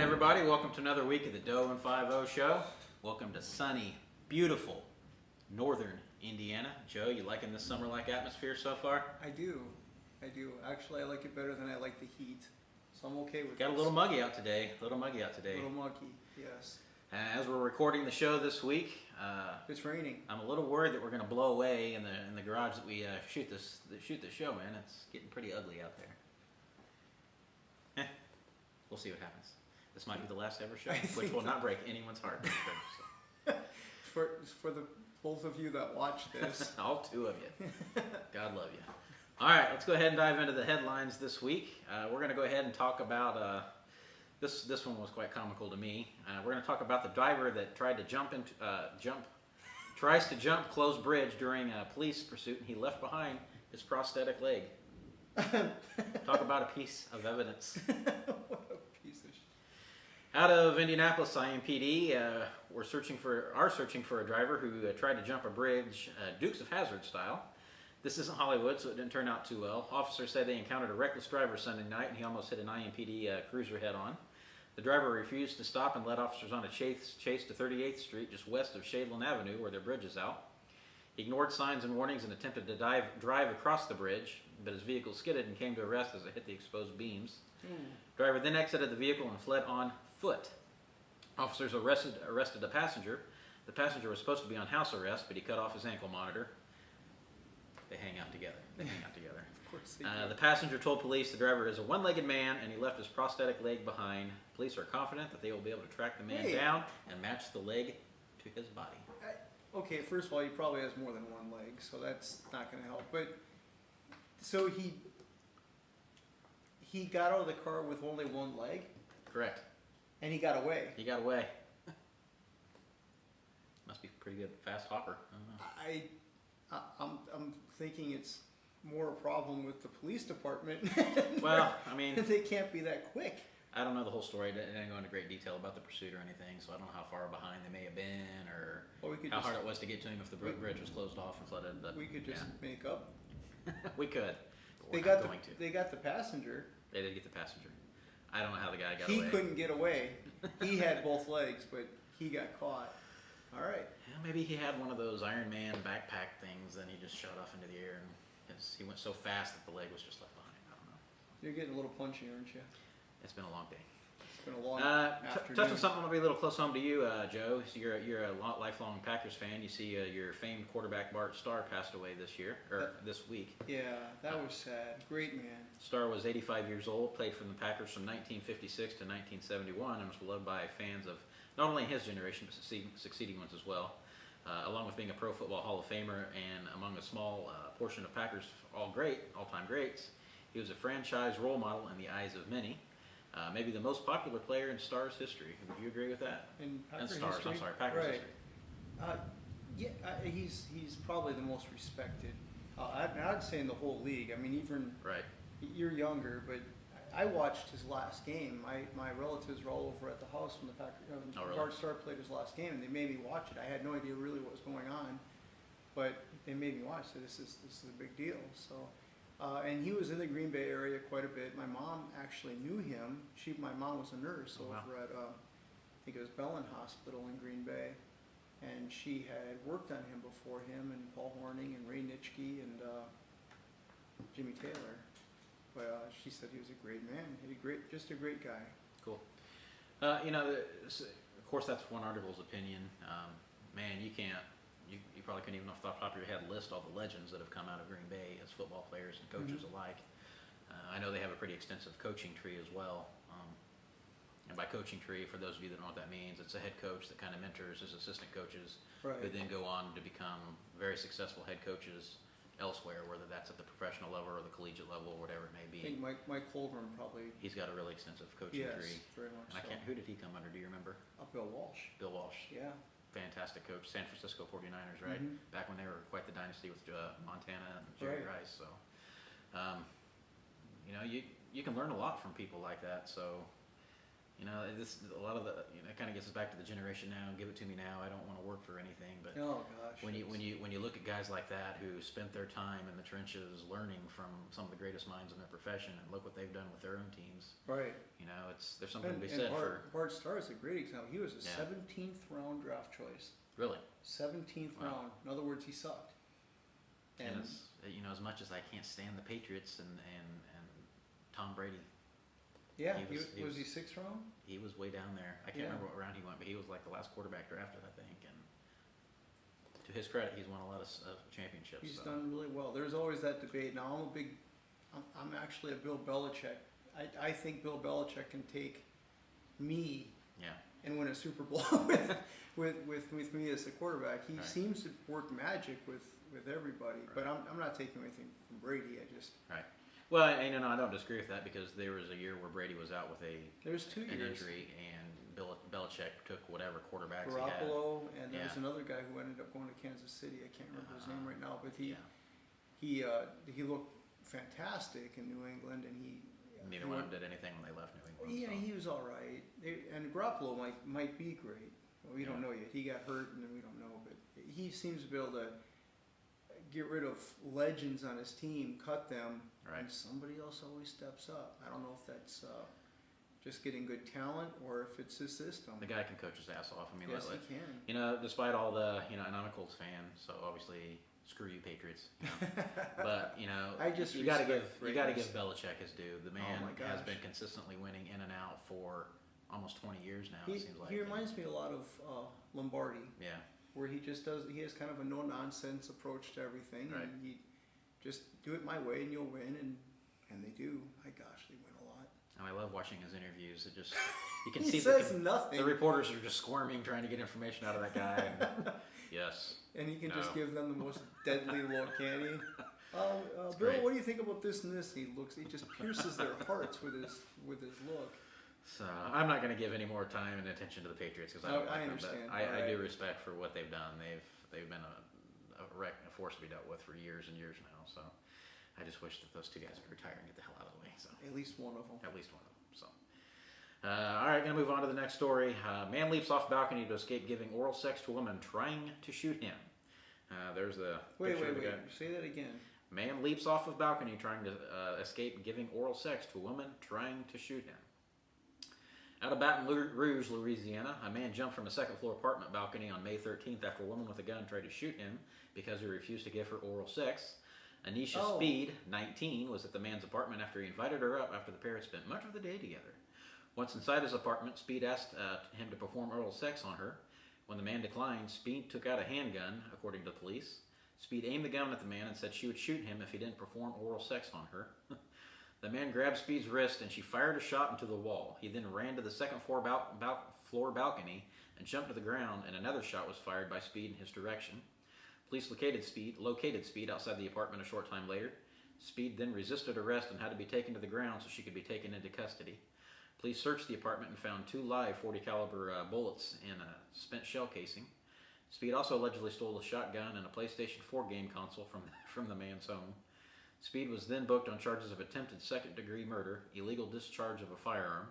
everybody. Welcome to another week of the Doe and 5-0 show. Welcome to sunny, beautiful northern Indiana. Joe, you liking this summer-like atmosphere so far? I do. Actually, I like it better than I like the heat, so I'm okay with it. Got a little muggy out today. A little muggy, yes. As we're recording the show this week, it's raining. I'm a little worried that we're going to blow away in the garage that we shoot this show in. It's getting pretty ugly out there. We'll see what happens. This might be the last ever show, which will not break anyone's heart. For the both of you that watch this. All two of you. God love you. All right, let's go ahead and dive into the headlines this week. We're going to go ahead and talk about, this one was quite comical to me. We're going to talk about the driver that tried to tries to jump closed bridge during a police pursuit, and he left behind his prosthetic leg. Talk about a piece of evidence. What a piece of shit. Out of Indianapolis, IMPD are searching for a driver who tried to jump a bridge, Dukes of Hazzard style. This isn't Hollywood, so it didn't turn out too well. Officers say they encountered a reckless driver Sunday night, and he almost hit an IMPD cruiser head-on. The driver refused to stop and led officers on a chase to 38th Street, just west of Shadeland Avenue, where their bridge is out. He ignored signs and warnings and attempted to drive across the bridge, but his vehicle skidded and came to a rest as it hit the exposed beams. Driver then exited the vehicle and fled on foot. Officers arrested the passenger. The passenger was supposed to be on house arrest, but he cut off his ankle monitor. They hang out together. Of course they do. The passenger told police the driver is a one-legged man and he left his prosthetic leg behind. Police are confident that they will be able to track the man down and match the leg to his body. Okay, first of all, he probably has more than one leg, so that's not going to help. But so he got out of the car with only one leg? Correct. And he got away? He got away. Must be a pretty good fast hopper. I don't know. I'm thinking it's more a problem with the police department. Well, I mean, they can't be that quick. I don't know the whole story. I didn't go into great detail about the pursuit or anything, so I don't know how far behind they may have been or how hard it was to get to him if the bridge was closed off and flooded. But we could just make up. We could. But They got the passenger. They did get the passenger. I don't know how the guy got away. away. He couldn't get away. He had both legs, but he got caught. All right. Yeah, maybe he had one of those Iron Man backpack things, and he just shot off into the air, and he went so fast that the leg was just left behind. I don't know. You're getting a little punchy, aren't you? It's been a long day. It's been a long afternoon. Touching something that'll be a little close home to you, Joe. So you're a lifelong Packers fan. You see your famed quarterback Bart Starr passed away this week. Yeah, that was sad. Great man. Starr was 85 years old, played for the Packers from 1956 to 1971, and was beloved by fans of not only his generation but succeeding ones as well. Along with being a Pro Football Hall of Famer and among a small portion of Packers all-time greats, he was a franchise role model in the eyes of many. Maybe the most popular player in Star's history. Would you agree with that? In Packers Stars, history? I'm sorry, Packers history. He's probably the most respected. I'd say in the whole league. I mean, even you're younger, but I watched his last game. My relatives were all over at the house when the Bart Starr played his last game, and they made me watch it. I had no idea really what was going on, but they made me watch. So this is a big deal. So. And he was in the Green Bay area quite a bit. My mom actually knew him. My mom was a nurse over at, I think it was Bellin Hospital in Green Bay. And she had worked on him before him, and Paul Hornung and Ray Nitschke and Jimmy Taylor. But she said he was a great man. Just a great guy. Cool. Of course, that's one article's opinion. Man, you can't. You probably couldn't even off the top of your head list all the legends that have come out of Green Bay as football players and coaches alike. I know they have a pretty extensive coaching tree as well. And by coaching tree, for those of you that don't know what that means, it's a head coach that kind of mentors his assistant coaches who then go on to become very successful head coaches elsewhere, whether that's at the professional level or the collegiate level or whatever it may be. I think Mike Colburn probably. He's got a really extensive coaching tree. Yes, very much and who did he come under? Do you remember? Bill Walsh. Bill Walsh. Yeah. Fantastic coach, San Francisco 49ers, right? Back when they were quite the dynasty with Montana and Jerry Rice. So, you can learn a lot from people like that. So, You know, a lot of the it kind of gets us back to the generation now. Give it to me now. I don't want to work for anything. But oh gosh, when you look at guys like that who spent their time in the trenches learning from some of the greatest minds in their profession, and look what they've done with their own teams. right? You know, there's something to be said for. Bart Starr is a great example. He was a 17th round draft choice. Really. 17th round. In other words, he sucked. And you know, as much as I can't stand the Patriots and Tom Brady. Yeah, was he 6th round? He was way down there. I can't remember what round he went, but he was like the last quarterback drafted, I think. And to his credit, he's won a lot of championships. He's done really well. There's always that debate. Now, I'm actually a Bill Belichick. I think Bill Belichick can take me and win a Super Bowl with me as the quarterback. He seems to work magic with everybody, but I'm not taking anything from Brady. Well, and I don't disagree with that, because there was a year where Brady was out with There's 2 years. injury, and Belichick took whatever quarterbacks Garoppolo, and there was another guy who ended up going to Kansas City. I can't remember his name right now, but he looked fantastic in New England, and neither one of them did anything when they left New England. Yeah, he was all right, and Garoppolo might be great. Well, we don't know yet. He got hurt, and then we don't know, but he seems to be able to get rid of legends on his team, cut them, and somebody else always steps up. I don't know if that's just getting good talent or if it's his system. The guy can coach his ass off. I mean, yes, he can. You know, despite all the, and I'm a Colts fan, so obviously screw you, Patriots. You know? But you know, you got to give Belichick his due. The man has been consistently winning in and out for almost 20 years now. It seems like he reminds me a lot of Lombardi. Yeah. Where he has kind of a no-nonsense approach to everything, and he just do it my way and you'll win, and they do. My gosh, they win a lot. And I love watching his interviews. It just you can he see says nothing. The reporters are just squirming, trying to get information out of that guy. And, yes. And he can just give them the most deadly look, can he? Bill, great. What do you think about this and this? He just pierces their hearts with his look. So I'm not going to give any more time and attention to the Patriots, because I don't like understand. them. But I do respect for what they've done. They've been a force to be dealt with for years and years now. So I just wish that those two guys would retire and get the hell out of the way. So at least one of them. At least one of them. So all right, going to move on to the next story. Man leaps off balcony to escape giving oral sex to a woman trying to shoot him. There's the picture of the guy. Say that again. Man leaps off of balcony trying to escape giving oral sex to a woman trying to shoot him. Out of Baton Rouge, Louisiana, a man jumped from a second-floor apartment balcony on May 13th after a woman with a gun tried to shoot him because he refused to give her ororal sex. Anisha Speed, 19, was at the man's apartment after he invited her up after the pair had spent much of the day together. Once inside his apartment, Speed asked him to perform oral sex on her. When the man declined, Speed took out a handgun, according to police. Speed aimed the gun at the man and said she would shoot him if he didn't perform oral sex on her. The man grabbed Speed's wrist and she fired a shot into the wall. He then ran to the second floor balcony and jumped to the ground, and another shot was fired by Speed in his direction. Police located Speed outside the apartment a short time later. Speed then resisted arrest and had to be taken to the ground so she could be taken into custody. Police searched the apartment and found 2 live .40 caliber bullets in a spent shell casing. Speed also allegedly stole a shotgun and a PlayStation 4 game console from the man's home. Speed was then booked on charges of attempted second-degree murder, illegal discharge of a firearm,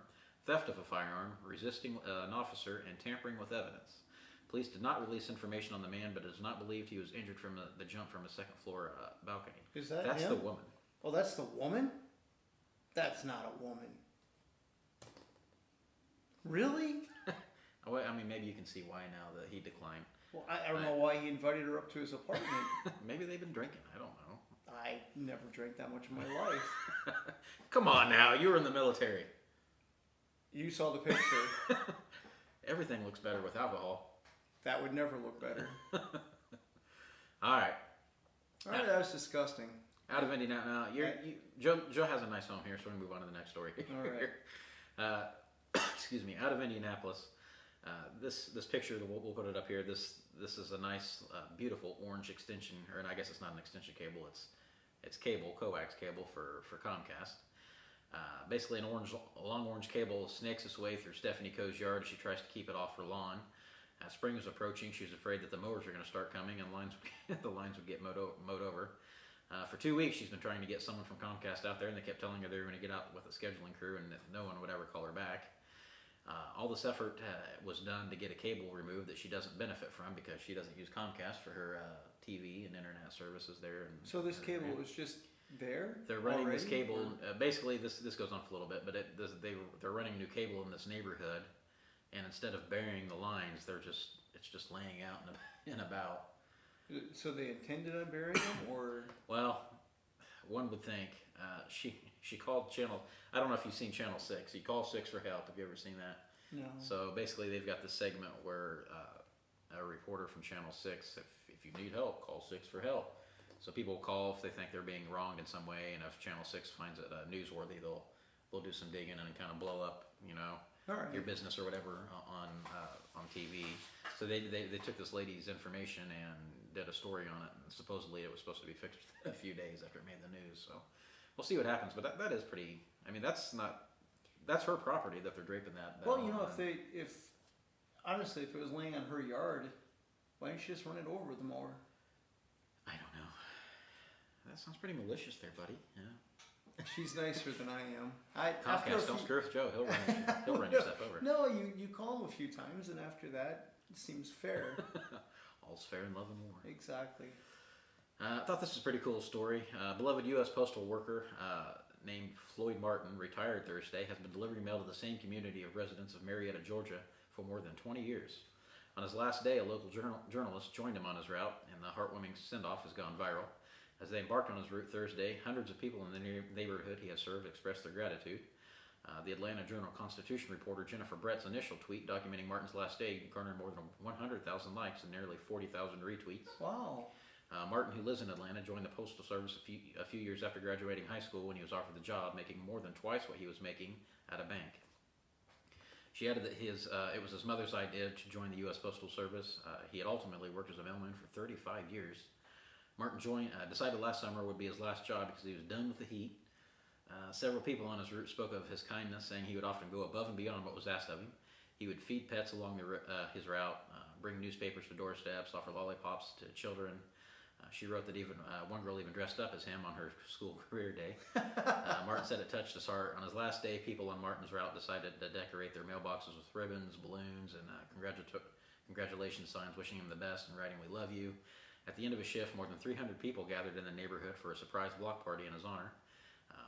theft of a firearm, resisting an officer, and tampering with evidence. Police did not release information on the man, but it is not believed he was injured from the jump from a second-floor balcony. That's him? The woman. Oh, that's the woman? That's not a woman. Really? I mean, maybe you can see why now that he declined. Well, I don't know why he invited her up to his apartment. Maybe they've been drinking. I don't know. I never drank that much in my life. Come on now, you were in the military. You saw the picture. Everything looks better with alcohol. That would never look better. All right. That was disgusting. Out of Indiana now. Joe has a nice home here, so we're going to move on to the next story. All right. Excuse me. Out of Indianapolis. This picture, we'll put it up here. This is a nice, beautiful orange extension, or I guess it's not an extension cable. It's cable, coax cable for Comcast. Basically, a long orange cable snakes its way through Stephanie Coe's yard as she tries to keep it off her lawn. Spring is approaching. She's afraid that the mowers are going to start coming and the lines would get mowed over. For 2 weeks, she's been trying to get someone from Comcast out there, and they kept telling her they were going to get out with a scheduling crew, and no one would ever call her back. all this effort was done to get a cable removed that she doesn't benefit from because she doesn't use Comcast for her TV and internet services there. And so this cable was just there? They're running already? this cable. Basically, this goes on for a little bit, but they're running new cable in this neighborhood, and instead of burying the lines, it's just laying out and about. So they intended on burying them, or? Well, one would think. She called Channel. I don't know if you've seen Channel 6. You call 6 for help. Have you ever seen that? No. So basically, they've got this segment where a reporter from Channel 6, if you need help, call 6 for help. So people will call if they think they're being wronged in some way, and if Channel 6 finds it newsworthy, they'll do some digging and kind of blow up, your business or whatever on TV. So they took this lady's information and did a story on it, and supposedly it was supposed to be fixed a few days after it made the news. So we'll see what happens, but that is pretty. I mean, that's her property that they're draping that. Well, if honestly, if it was laying on her yard, why didn't she just run it over with the mower? I don't know. That sounds pretty malicious there, buddy. Yeah. She's nicer than I am. Comcast, don't screw with Joe. He'll run your stuff over. No, you call him a few times, and after that, it seems fair. All's fair in love and war. Exactly. I thought this was a pretty cool story. Beloved U.S. postal worker named Floyd Martin, retired Thursday, has been delivering mail to the same community of residents of Marietta, Georgia, for more than 20 years. On his last day, a local journalist joined him on his route, and the heartwarming send-off has gone viral. As they embarked on his route Thursday, hundreds of people in the neighborhood he has served expressed their gratitude. The Atlanta Journal-Constitution reporter Jennifer Brett's initial tweet documenting Martin's last day garnered more than 100,000 likes and nearly 40,000 retweets. Wow. Martin, who lives in Atlanta, joined the Postal Service a few years after graduating high school when he was offered the job, making more than twice what he was making at a bank. She added that it was his mother's idea to join the U.S. Postal Service. He had ultimately worked as a mailman for 35 years. Martin decided last summer would be his last job because he was done with the heat. Several people on his route spoke of his kindness, saying he would often go above and beyond what was asked of him. He would feed pets along his route, bring newspapers to doorsteps, offer lollipops to children. She wrote that even one girl even dressed up as him on her school career day. Martin said it touched his heart. On his last day, people on Martin's route decided to decorate their mailboxes with ribbons, balloons, and congratulations signs wishing him the best and writing, "We love you." At the end of his shift, more than 300 people gathered in the neighborhood for a surprise block party in his honor.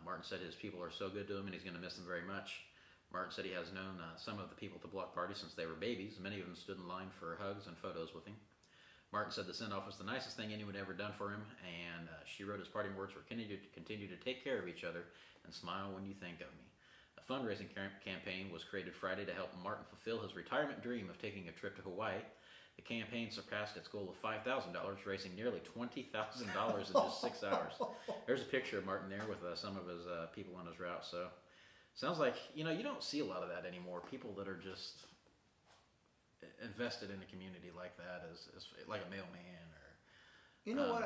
Martin said his people are so good to him and he's going to miss them very much. Martin said he has known some of the people at the block party since they were babies. Many of them stood in line for hugs and photos with him. Martin said the send-off was the nicest thing anyone ever done for him, and she wrote his parting words were, continue to take care of each other and smile when you think of me. A fundraising campaign was created Friday to help Martin fulfill his retirement dream of taking a trip to Hawaii. The campaign surpassed its goal of $5,000, raising nearly $20,000 in just 6 hours. There's a picture of Martin there with some of his people on his route. So sounds like, you don't see a lot of that anymore. People that are just invested in a community like that as like a mailman or. You know what?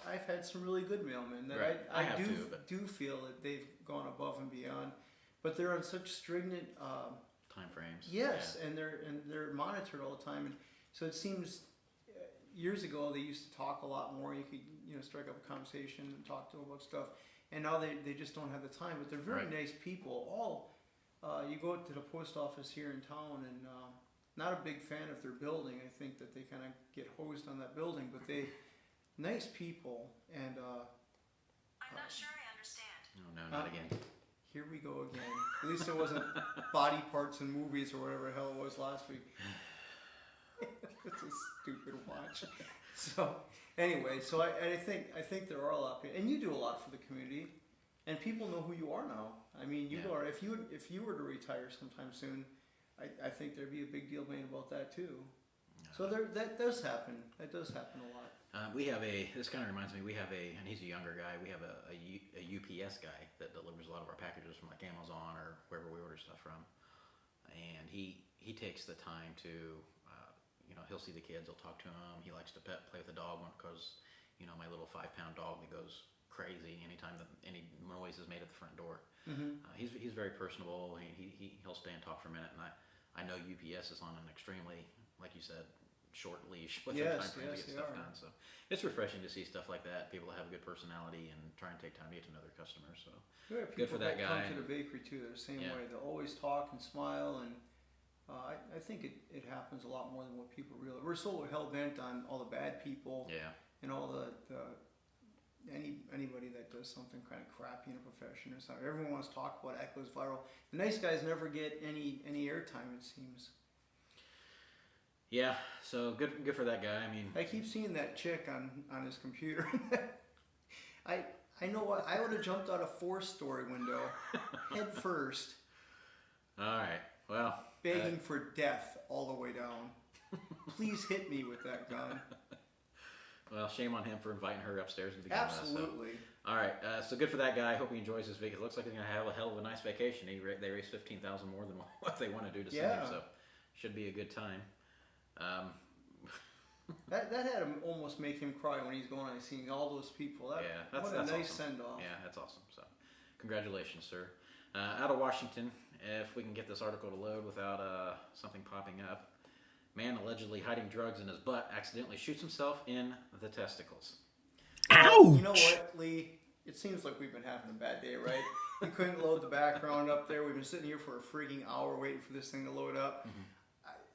I've had some really good mailmen that right. I do feel that they've gone above and beyond, but they're on such stringent time frames. Yes, yeah. and they're monitored all the time, and so it seems years ago they used to talk a lot more. You could strike up a conversation and talk to them about stuff, and now they just don't have the time. But they're very right. nice people. You go to the post office here in town, and not a big fan of their building. I think that they kind of get hosed on that building, but they nice people, and I'm not sure I understand. No, not again. Here we go again. At least it wasn't body parts in movies or whatever the hell it was last week. It's a stupid watch. So anyway, I think there are a lot of people, and you do a lot for the community, and people know who you are now. I mean, you are. If you were to retire sometime soon, I think there'd be a big deal made about that too. So that does happen. That does happen a lot. We have this kind of reminds me, and he's a younger guy, we have a UPS guy that delivers a lot of our packages from like Amazon or wherever we order stuff from. And he takes the time to, he'll see the kids, he'll talk to them, he likes to play with the dog because, my little 5-pound dog that goes crazy anytime that any noise is made at the front door. Mm-hmm. He's very personable, he'll stay and talk for a minute, and I know UPS is on an extremely, like you said, short leash with their time frame to get stuff done. So it's refreshing to see stuff like that. People that have a good personality and try and take time to get to know their customers. So There are people good for that guy. Come to the bakery too. They're the same way. They always talk and smile, and I think it happens a lot more than what people realize. We're so hell-bent on all the bad people and all anybody that does something kind of crappy in a profession or something. Everyone wants to talk about it, goes viral. The nice guys never get any airtime, it seems. Yeah, so good for that guy. I mean, I keep seeing that chick on his computer. I know what, I would have jumped out a 4-story window head first. All right, well. Begging for death all the way down. Please hit me with that gun. Well, shame on him for inviting her upstairs to begin with. Absolutely. All right, so good for that guy. I hope he enjoys his vacation. It looks like he's going to have a hell of a nice vacation. They raised $15,000 more than what they want to do to send him, so should be a good time. That had to almost make him cry when he's going and seeing all those people. That's a nice awesome. send-off. Yeah, that's awesome. So, congratulations, sir. Out of Washington, if we can get this article to load without something popping up, man allegedly hiding drugs in his butt accidentally shoots himself in the testicles. Ouch! You know what, Lee? It seems like we've been having a bad day, right? We couldn't load the background up there. We've been sitting here for a freaking hour waiting for this thing to load up.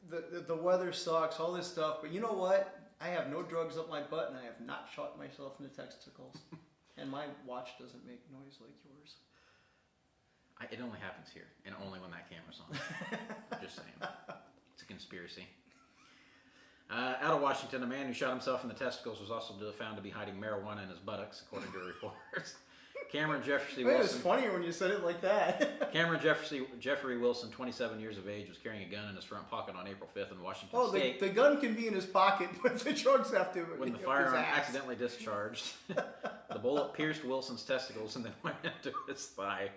The weather sucks, all this stuff, but you know what? I have no drugs up my butt, and I have not shot myself in the testicles. And my watch doesn't make noise like yours. It only happens here, and only when that camera's on. Just saying. It's a conspiracy. Out of Washington, a man who shot himself in the testicles was also found to be hiding marijuana in his buttocks, according to reports. Cameron Jeffrey Wilson. It was funnier when you said it like that. Cameron Jeffrey Wilson, 27 years of age, was carrying a gun in his front pocket on April 5th in Washington State. The gun can be in his pocket, but the drugs have to. When the firearm accidentally discharged, the bullet pierced Wilson's testicles and then went into his thigh.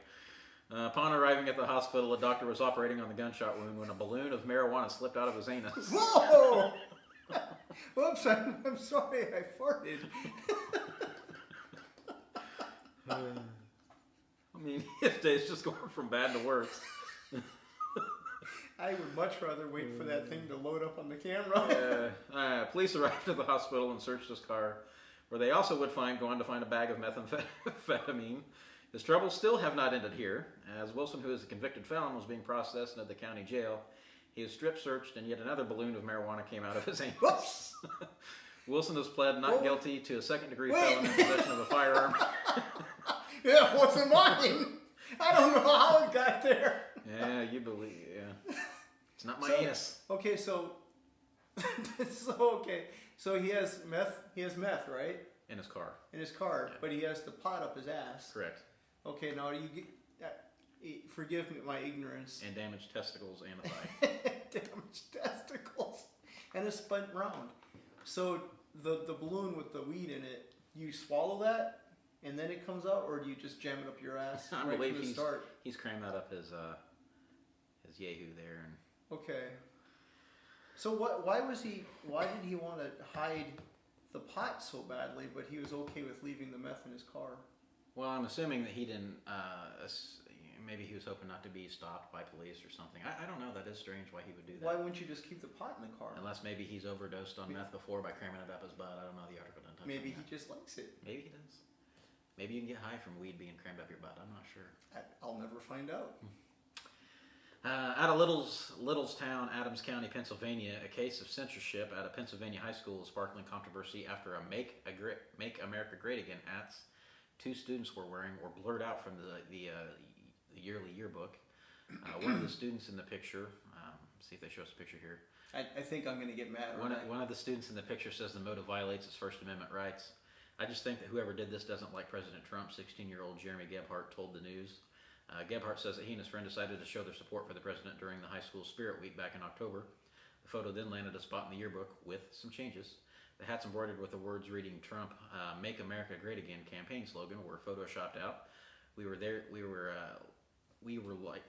Upon arriving at the hospital, a doctor was operating on the gunshot wound when a balloon of marijuana slipped out of his anus. Whoa! Whoops! I'm sorry, I farted. I mean, his day's just going from bad to worse. I would much rather wait for that thing to load up on the camera. Police arrived at the hospital and searched his car, where they also would go on to find a bag of methamphetamine. His troubles still have not ended here, as Wilson, who is a convicted felon, was being processed into the county jail. He was strip searched, and yet another balloon of marijuana came out of his anus. Wilson has pled not guilty to a second-degree felon in possession of a firearm. Yeah, what's in mine? I don't know how it got there. Yeah, you believe. Yeah, it's not my anus. Okay, so he has meth. He has meth, right? In his car. In his car, but he has the pot up his ass. Correct. Okay, now you get. Forgive me my ignorance. And damaged testicles and a thigh. Damaged testicles and a spent round. So the balloon with the weed in it, you swallow that and then it comes out, or do you just jam it up your ass I right believe from the start? He's crammed that up his yahoo there. And okay. So why did he want to hide the pot so badly, but he was okay with leaving the meth in his car? Well, I'm assuming that he didn't. Maybe he was hoping not to be stopped by police or something. I don't know. That is strange why he would do that. Why wouldn't you just keep the pot in the car? Unless maybe he's overdosed on meth before by cramming it up his butt. I don't know. The article doesn't touch on Maybe that. he just likes it. Maybe he does. Maybe you can get high from weed being crammed up your butt. I'm not sure. I'll never find out. Out of Littlestown, Adams County, Pennsylvania, a case of censorship at a Pennsylvania high school is sparkling controversy after a Make America Great Again hats 2 students were wearing were blurred out from the yearly yearbook. One of the students in the picture, see if they show us a picture here. I think I'm going to get mad. One of the students in the picture says the motive violates his First Amendment rights. I just think that whoever did this doesn't like President Trump. 16-year-old Jeremy Gebhardt told the news. Gebhardt says that he and his friend decided to show their support for the president during the high school Spirit Week back in October. The photo then landed a spot in the yearbook with some changes. The hats embroidered with the words reading Trump, Make America Great Again campaign slogan were photoshopped out. We were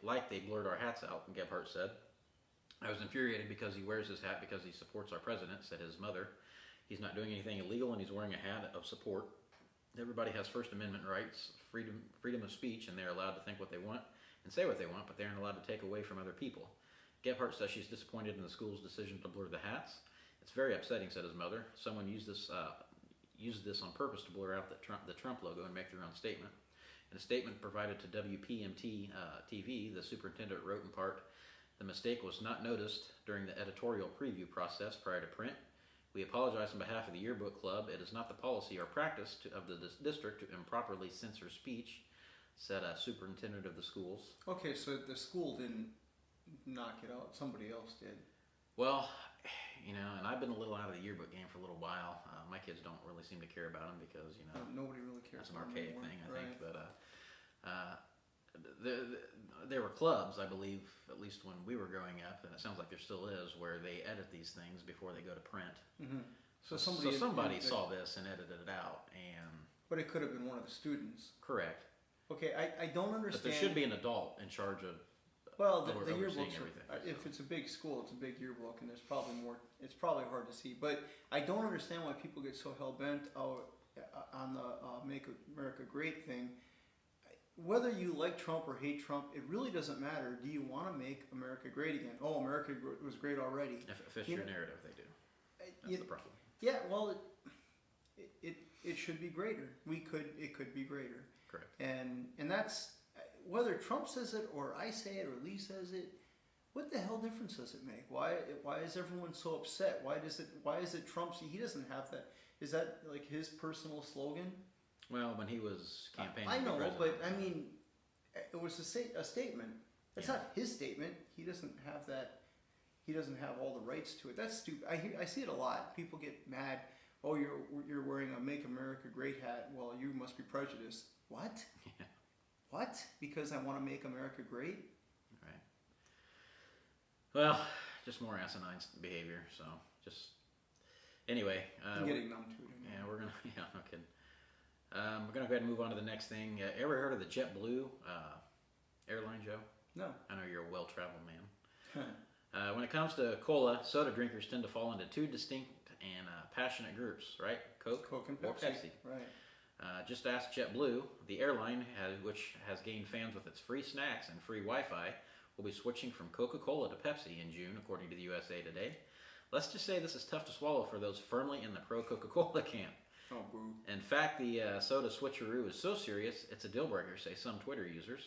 like they blurred our hats out, Gebhardt said. I was infuriated because he wears his hat because he supports our president, said his mother. He's not doing anything illegal and he's wearing a hat of support. Everybody has First Amendment rights, freedom of speech, and they're allowed to think what they want and say what they want, but they aren't allowed to take away from other people. Gebhardt says she's disappointed in the school's decision to blur the hats. It's very upsetting, said his mother. Someone used this on purpose to blur out the Trump logo and make their own statement. In a statement provided to WPMT TV, the superintendent wrote in part, The mistake was not noticed during the editorial preview process prior to print. We apologize on behalf of the Yearbook Club. It is not the policy or practice of the district to improperly censor speech, said a superintendent of the schools. Okay, so the school didn't knock it out. Somebody else did. Well, you know, and I've been a little out of the yearbook game for a little while. My kids don't really seem to care about them because, you know, nobody really cares. That's an archaic thing, I think. But there were clubs, I believe, at least when we were growing up, and it sounds like there still is, where they edit these things before they go to print. Mm-hmm. So somebody saw this and edited it out, and but it could have been one of the students. Correct. Okay, I don't understand. But there should be an adult in charge of. Well, the yearbooks, everything, if it's a big school, it's a big yearbook, and there's probably more. It's probably hard to see, but I don't understand why people get so hell bent on the "Make America Great" thing. Whether you like Trump or hate Trump, it really doesn't matter. Do you want to make America great again? Oh, America was great already. If it's your narrative, they do. That's the problem. Yeah, well, it should be greater. It could be greater. Correct. And that's whether Trump says it or I say it or Lee says it. What the hell difference does it make? Why is everyone so upset? Why is it Trump's? He doesn't have that. Is that like his personal slogan? Well, when he was campaigning, I know, for president, but I mean, it was a statement. It's not his statement. He doesn't have that. He doesn't have all the rights to it. That's stupid. I see it a lot. People get mad. Oh, you're wearing a "Make America Great" hat. Well, you must be prejudiced. What? Yeah. What? Because I want to make America great? Right. Well, just more asinine behavior. So just anyway. I'm getting numb to it. Yeah, we're gonna. Yeah, no kidding. We're gonna go ahead and move on to the next thing. Ever heard of the JetBlue airline, Joe? No. I know you're a well-traveled man. When it comes to cola, soda drinkers tend to fall into two distinct and passionate groups, right? Coke and or Pepsi. Pepsi. Right. Just ask JetBlue. The airline, which has gained fans with its free snacks and free Wi-Fi, will be switching from Coca-Cola to Pepsi in June, according to the USA Today. Let's just say this is tough to swallow for those firmly in the pro-Coca-Cola camp. Oh, boo. In fact, the soda switcheroo is so serious, it's a deal breaker, say some Twitter users.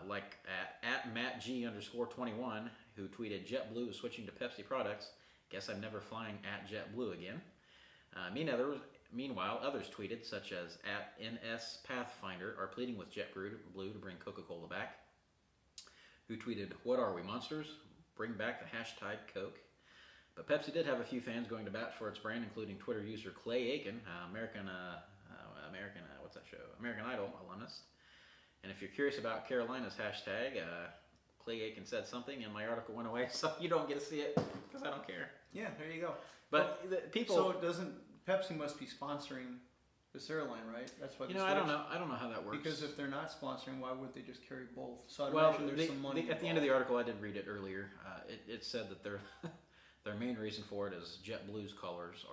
Like at MattG_21, who tweeted, "JetBlue is switching to Pepsi products. Guess I'm never flying at JetBlue again." Meanwhile, others tweeted, such as at NS Pathfinder, are pleading with JetBlue to bring Coca-Cola back. Who tweeted, "What are we, monsters? Bring back the hashtag Coke." But Pepsi did have a few fans going to bat for its brand, including Twitter user Clay Aiken, American Idol alumnus. And if you're curious about Carolina's hashtag, Clay Aiken said something, and my article went away, so you don't get to see it because I don't care. Yeah, there you go. But people. So it doesn't. Pepsi must be sponsoring this airline, right? That's why. I don't know. I don't know how that works. Because if they're not sponsoring, why would they just carry both? So I'd imagine there's some money. At the end of the article, I did read it earlier. It said that their main reason for it is JetBlue's colors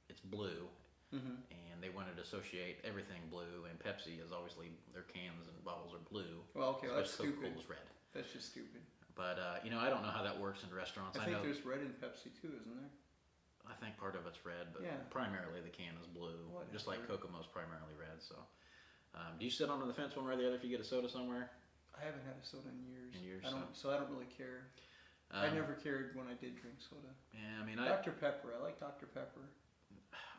it's blue, and they wanted to associate everything blue. And Pepsi is obviously their cans and bottles are blue. Well, okay, that's stupid. Coca-Cola's red. That's just stupid. But I don't know how that works in restaurants. I think there's red in Pepsi too, isn't there? I think part of it's red, but yeah. Primarily the can is blue. Whatever. Just like Kokomo's primarily red. So, do you sit on the fence one way or the other if you get a soda somewhere? I haven't had a soda in years. So I don't really care. I never cared when I did drink soda. Yeah, I mean, Dr. Pepper. I like Dr. Pepper.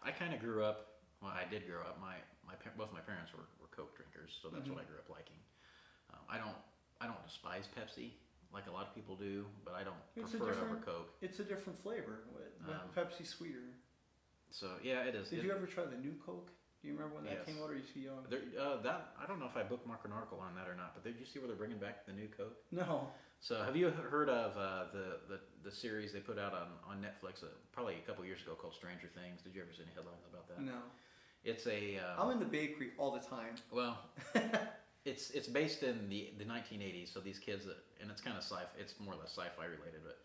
I kind of grew up. Well, I did grow up. Both my parents were Coke drinkers, so that's what I grew up liking. I don't despise Pepsi like a lot of people do, but I don't prefer it over Coke. It's a different flavor. Pepsi's sweeter. So yeah, it is. Did you ever try the new Coke? Do you remember when that came out, or are you too young? I don't know if I bookmarked an article on that or not, but did you see where they're bringing back the new Coke? No. So have you heard of the series they put out on Netflix probably a couple years ago called Stranger Things? Did you ever see any headlines about that? No. It's a. I'm in the bakery all the time. Well, it's based in the 1980s. So these kids and it's kind of it's more or less sci-fi related, but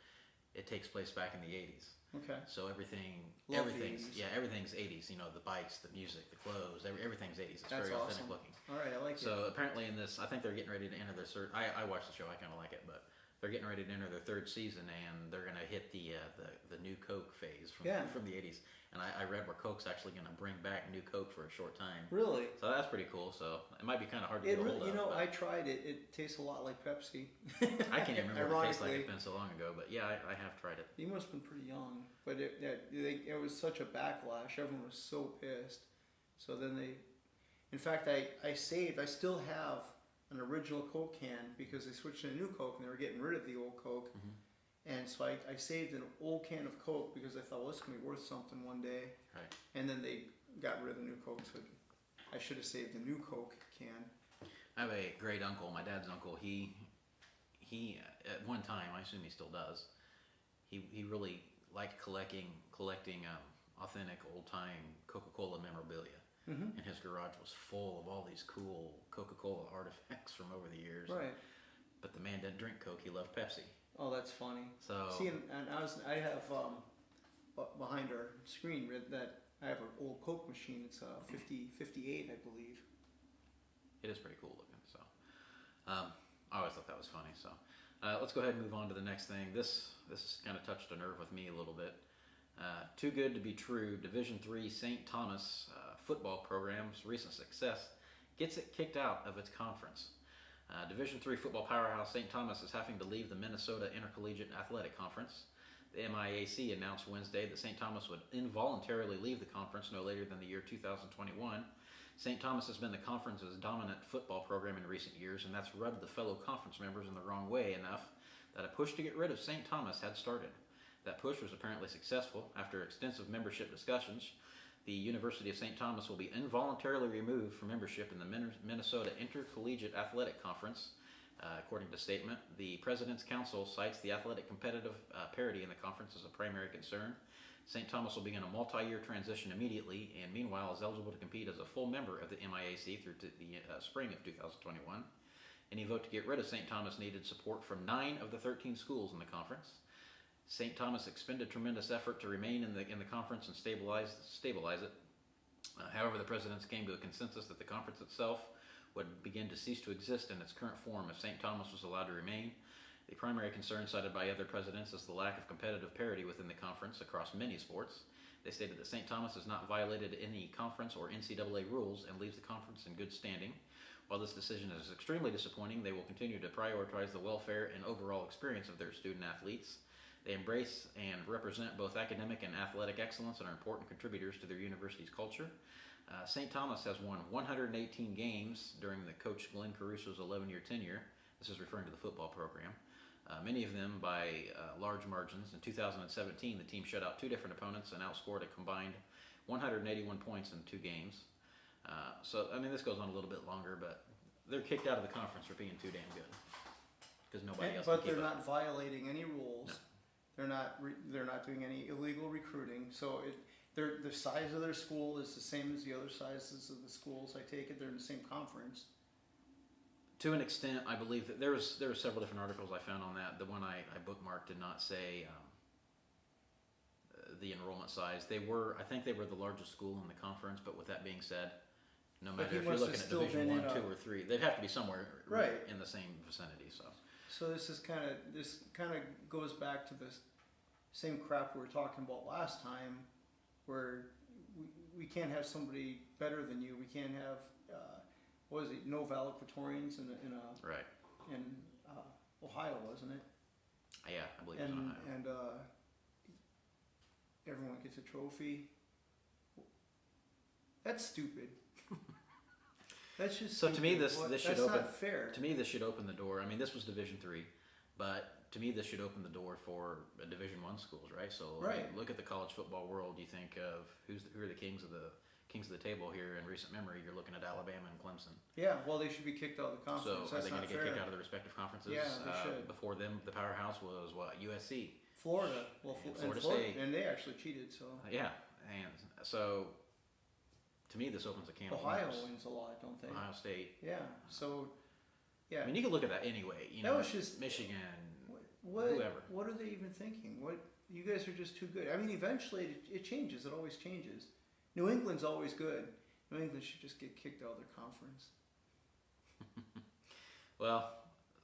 it takes place back in the 80s. Okay. So everything's 80s. You know, the bikes, the music, the clothes, everything's 80s. It's very authentic looking. All right, I like it. So apparently in this, I think they're getting ready to enter their I watched the show. I kind of like it, but they're getting ready to enter their third season, and they're going to hit the new Coke phase from the 80s. And I read where Coke's actually going to bring back new Coke for a short time. Really? So that's pretty cool. So it might be kind of hard to get a hold of. You know, I tried it. It tastes a lot like Pepsi. I can't even remember what it tastes like. It's been so long ago. But yeah, I have tried it. You must have been pretty young. But it was such a backlash. Everyone was so pissed. So then in fact, I still have an original Coke can because they switched to a new Coke and they were getting rid of the old Coke. Mm-hmm. And so I saved an old can of Coke because I thought, well, this can be worth something one day. Right. And then they got rid of the new Coke, so I should have saved a new Coke can. I have a great uncle, my dad's uncle. He at one time, I assume he still does, he really liked collecting authentic old-time Coca-Cola memorabilia. Mm-hmm. And his garage was full of all these cool Coca-Cola artifacts from over the years. Right. But the man didn't drink Coke, he loved Pepsi. Oh, that's funny. So see, and I have behind our screen that I have an old Coke machine. It's a 58, I believe. It is pretty cool looking. So I always thought that was funny. So let's go ahead and move on to the next thing. This kind of touched a nerve with me a little bit. Too good to be true. Division III St. Thomas football program's recent success gets it kicked out of its conference. Division III football powerhouse St. Thomas is having to leave the Minnesota Intercollegiate Athletic Conference. The MIAC announced Wednesday that St. Thomas would involuntarily leave the conference no later than the year 2021. St. Thomas has been the conference's dominant football program in recent years, and that's rubbed the fellow conference members in the wrong way enough that a push to get rid of St. Thomas had started. That push was apparently successful. After extensive membership discussions, the University of St. Thomas will be involuntarily removed from membership in the Minnesota Intercollegiate Athletic Conference. According to statement, the President's Council cites the athletic competitive parity in the conference as a primary concern. St. Thomas will begin a multi-year transition immediately, and meanwhile is eligible to compete as a full member of the MIAC through to the spring of 2021. Any vote to get rid of St. Thomas needed support from 9 of the 13 schools in the conference. St. Thomas expended tremendous effort to remain in the conference and stabilize it. However, the presidents came to a consensus that the conference itself would begin to cease to exist in its current form if St. Thomas was allowed to remain. The primary concern cited by other presidents is the lack of competitive parity within the conference across many sports. They stated that St. Thomas has not violated any conference or NCAA rules and leaves the conference in good standing. While this decision is extremely disappointing, they will continue to prioritize the welfare and overall experience of their student athletes. They embrace and represent both academic and athletic excellence and are important contributors to their university's culture. St. Thomas has won 118 games during the coach Glenn Caruso's 11-year tenure. This is referring to the football program. Many of them by large margins. In 2017, the team shut out 2 different opponents and outscored a combined 181 points in 2 games. So, I mean, this goes on a little bit longer, but they're kicked out of the conference for being too damn good. Because nobody else But can keep they're up. not violating any rules. No. They're not doing any illegal recruiting. So the size of their school is the same as the other sizes of the schools. I take it they're in the same conference. To an extent, I believe that there were several different articles I found on that. The one I bookmarked did not say the enrollment size. I think they were the largest school in the conference. But with that being said, no matter if you're looking at Division 1, 2, or 3, they'd have to be somewhere right in the same vicinity. So this kind of goes back to this same crap we were talking about last time, where we can't have somebody better than you. We can't have no valedictorians in right in Ohio, wasn't it? Yeah, I believe it's in Ohio. And everyone gets a trophy. That's stupid. That's just so stupid. To me this should open. Not fair. To me this should open the door. I mean, this was Division III, but to me this should open the door for Division I schools, right? So right. I mean, look at the college football world. You think of who are the kings of the table here in recent memory? You're looking at Alabama and Clemson. Yeah, well, they should be kicked out of the conference. So are they going to get kicked out of their respective conferences? Yeah, they should. Before them, the powerhouse was what? USC. Florida. Well, Florida State. And they actually cheated. So yeah, and so. To me, this opens a can of Ohio worms. wins a lot, don't they? Ohio State. Yeah. So, yeah. I mean, you can look at that anyway. That was just Michigan. Whoever. What are they even thinking? What you guys are just too good. I mean, eventually it changes. It always changes. New England's always good. New England should just get kicked out of their conference. Well,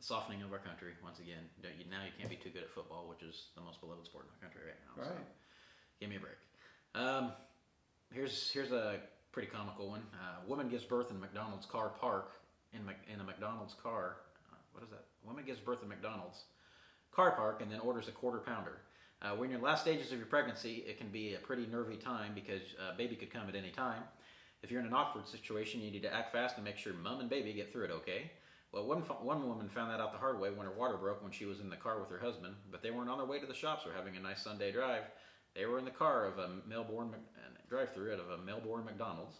softening of our country once again. Now you can't be too good at football, which is the most beloved sport in our country right now. Right. So give me a break. Here's a pretty comical one. Woman gives birth in McDonald's car park in a McDonald's car. What is that? Woman gives birth in McDonald's car park and then orders a quarter pounder. When you're in the last stages of your pregnancy, it can be a pretty nervy time because baby could come at any time. If you're in an awkward situation, you need to act fast and make sure mom and baby get through it okay. Well, one woman found that out the hard way when her water broke when she was in the car with her husband, but they weren't on their way to the shops or having a nice Sunday drive. They were in the car of a Melbourne drive-thru out of a Melbourne McDonald's.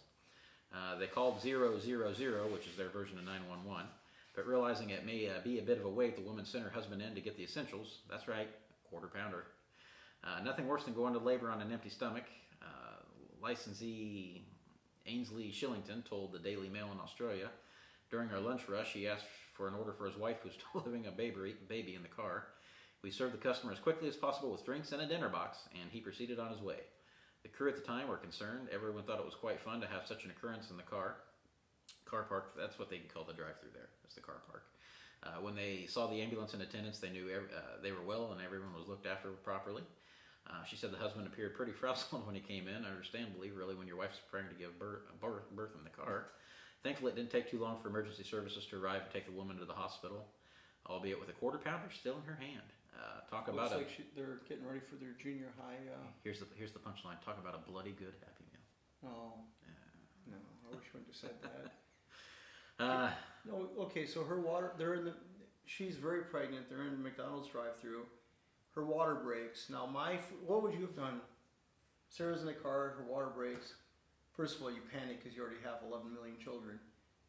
They called 000, which is their version of 911, but realizing it may be a bit of a wait, the woman sent her husband in to get the essentials. That's right, quarter pounder. Nothing worse than going to labor on an empty stomach. Licensee Ainsley Shillington told the Daily Mail in Australia, during our lunch rush, he asked for an order for his wife who was still having a baby in the car. We served the customer as quickly as possible with drinks and a dinner box, and he proceeded on his way. The crew at the time were concerned. Everyone thought it was quite fun to have such an occurrence in the car park. That's what they call the drive-thru there. That's the car park. When they saw the ambulance in attendance, they knew they were well and everyone was looked after properly. She said the husband appeared pretty frazzled when he came in, understandably, really, when your wife's preparing to give birth in the car. Thankfully, it didn't take too long for emergency services to arrive and take the woman to the hospital, albeit with a quarter pounder still in her hand. Looks like they're getting ready for their junior high. Here's the punchline. Talk about a bloody good Happy Meal. Oh, no, I wish I wouldn't have said that. No, okay, so her water, she's very pregnant, they're in the McDonald's drive-thru, her water breaks. Now what would you have done? Sarah's in the car, her water breaks. First of all, you panic because you already have 11 million children.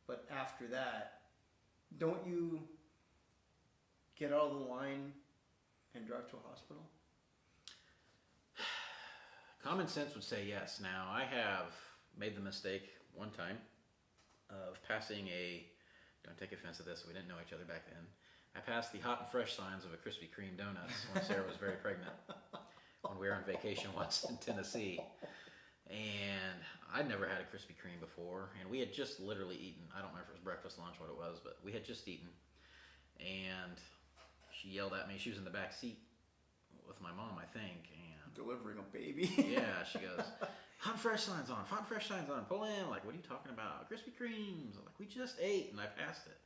But after that, don't you get out of the line and drive to a hospital? Common sense would say yes. Now, I have made the mistake one time of passing don't take offense to this, we didn't know each other back then. I passed the hot and fresh signs of a Krispy Kreme donuts when Sarah was very pregnant, when we were on vacation once in Tennessee. And I'd never had a Krispy Kreme before, and we had just literally eaten. I don't remember if it was breakfast, lunch, what it was, but we had just eaten. And she yelled at me. She was in the back seat with my mom, I think. And delivering a baby. Yeah, she goes, hot and fresh signs on, hot and fresh signs on, pull in. Like, what are you talking about? Krispy Kremes. I'm like, we just ate, and I passed it.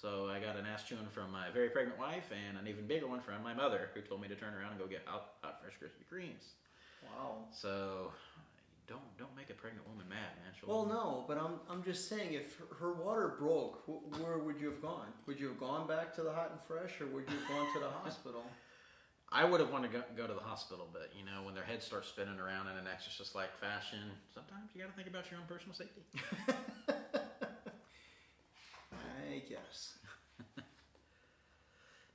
So I got an ass chewing from my very pregnant wife and an even bigger one from my mother, who told me to turn around and go get hot fresh Krispy Kremes. Wow. So don't make a pregnant woman mad, man. Well, no, but I'm just saying, if her water broke, where would you have gone? Would you have gone back to the hot and fresh, or would you have gone to the hospital? I would have wanted to go to the hospital, but when their heads start spinning around in an exorcist-like fashion, sometimes you got to think about your own personal safety. I guess.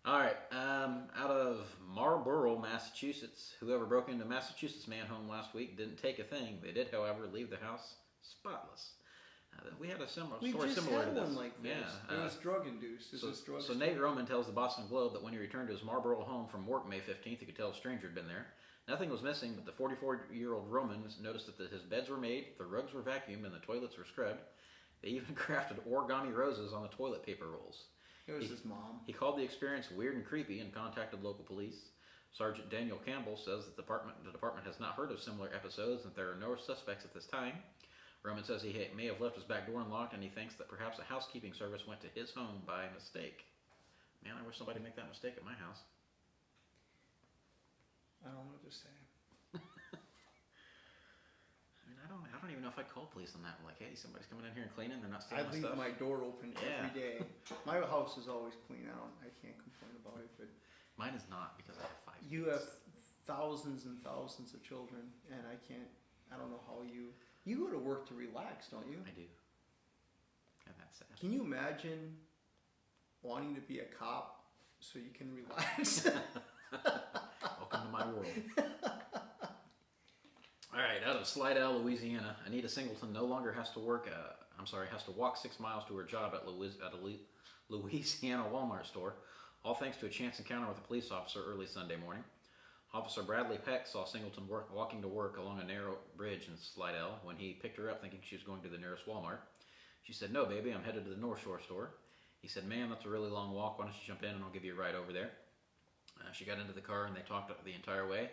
All right, out of Marlborough, Massachusetts, whoever broke into Massachusetts man home last week didn't take a thing. They did, however, leave the house spotless. We had a similar story similar to this. One like this. Yeah, it was drug induced. So Nate Roman tells the Boston Globe that when he returned to his Marlborough home from work May 15th, he could tell a stranger had been there. Nothing was missing, but the 44-year-old Roman noticed that his beds were made, the rugs were vacuumed, and the toilets were scrubbed. They even crafted origami roses on the toilet paper rolls. It was his mom. He called the experience weird and creepy and contacted local police. Sergeant Daniel Campbell says that the department has not heard of similar episodes and there are no suspects at this time. Roman says he may have left his back door unlocked and he thinks that perhaps a housekeeping service went to his home by mistake. Man, I wish somebody would make that mistake at my house. I don't know what to say. I don't even know if I'd call police on that. Like, hey, somebody's coming in here and cleaning. They're not stealing my stuff. I leave my door open every day. My house is always clean. I can't complain about it. But mine is not because I have 5 kids. You have thousands and thousands of children, and I don't know how you go to work to relax, don't you? I do. And that's sad. Can you imagine wanting to be a cop so you can relax? Welcome to my world. All right, out of Slidell, Louisiana, Anita Singleton no longer has to walk 6 miles to her job at a Louisiana Walmart store, all thanks to a chance encounter with a police officer early Sunday morning. Officer Bradley Peck saw Singleton walking to work along a narrow bridge in Slidell when he picked her up thinking she was going to the nearest Walmart. She said, "No, baby, I'm headed to the North Shore store." He said, "Ma'am, that's a really long walk. Why don't you jump in and I'll give you a ride over there?" She got into the car and they talked the entire way.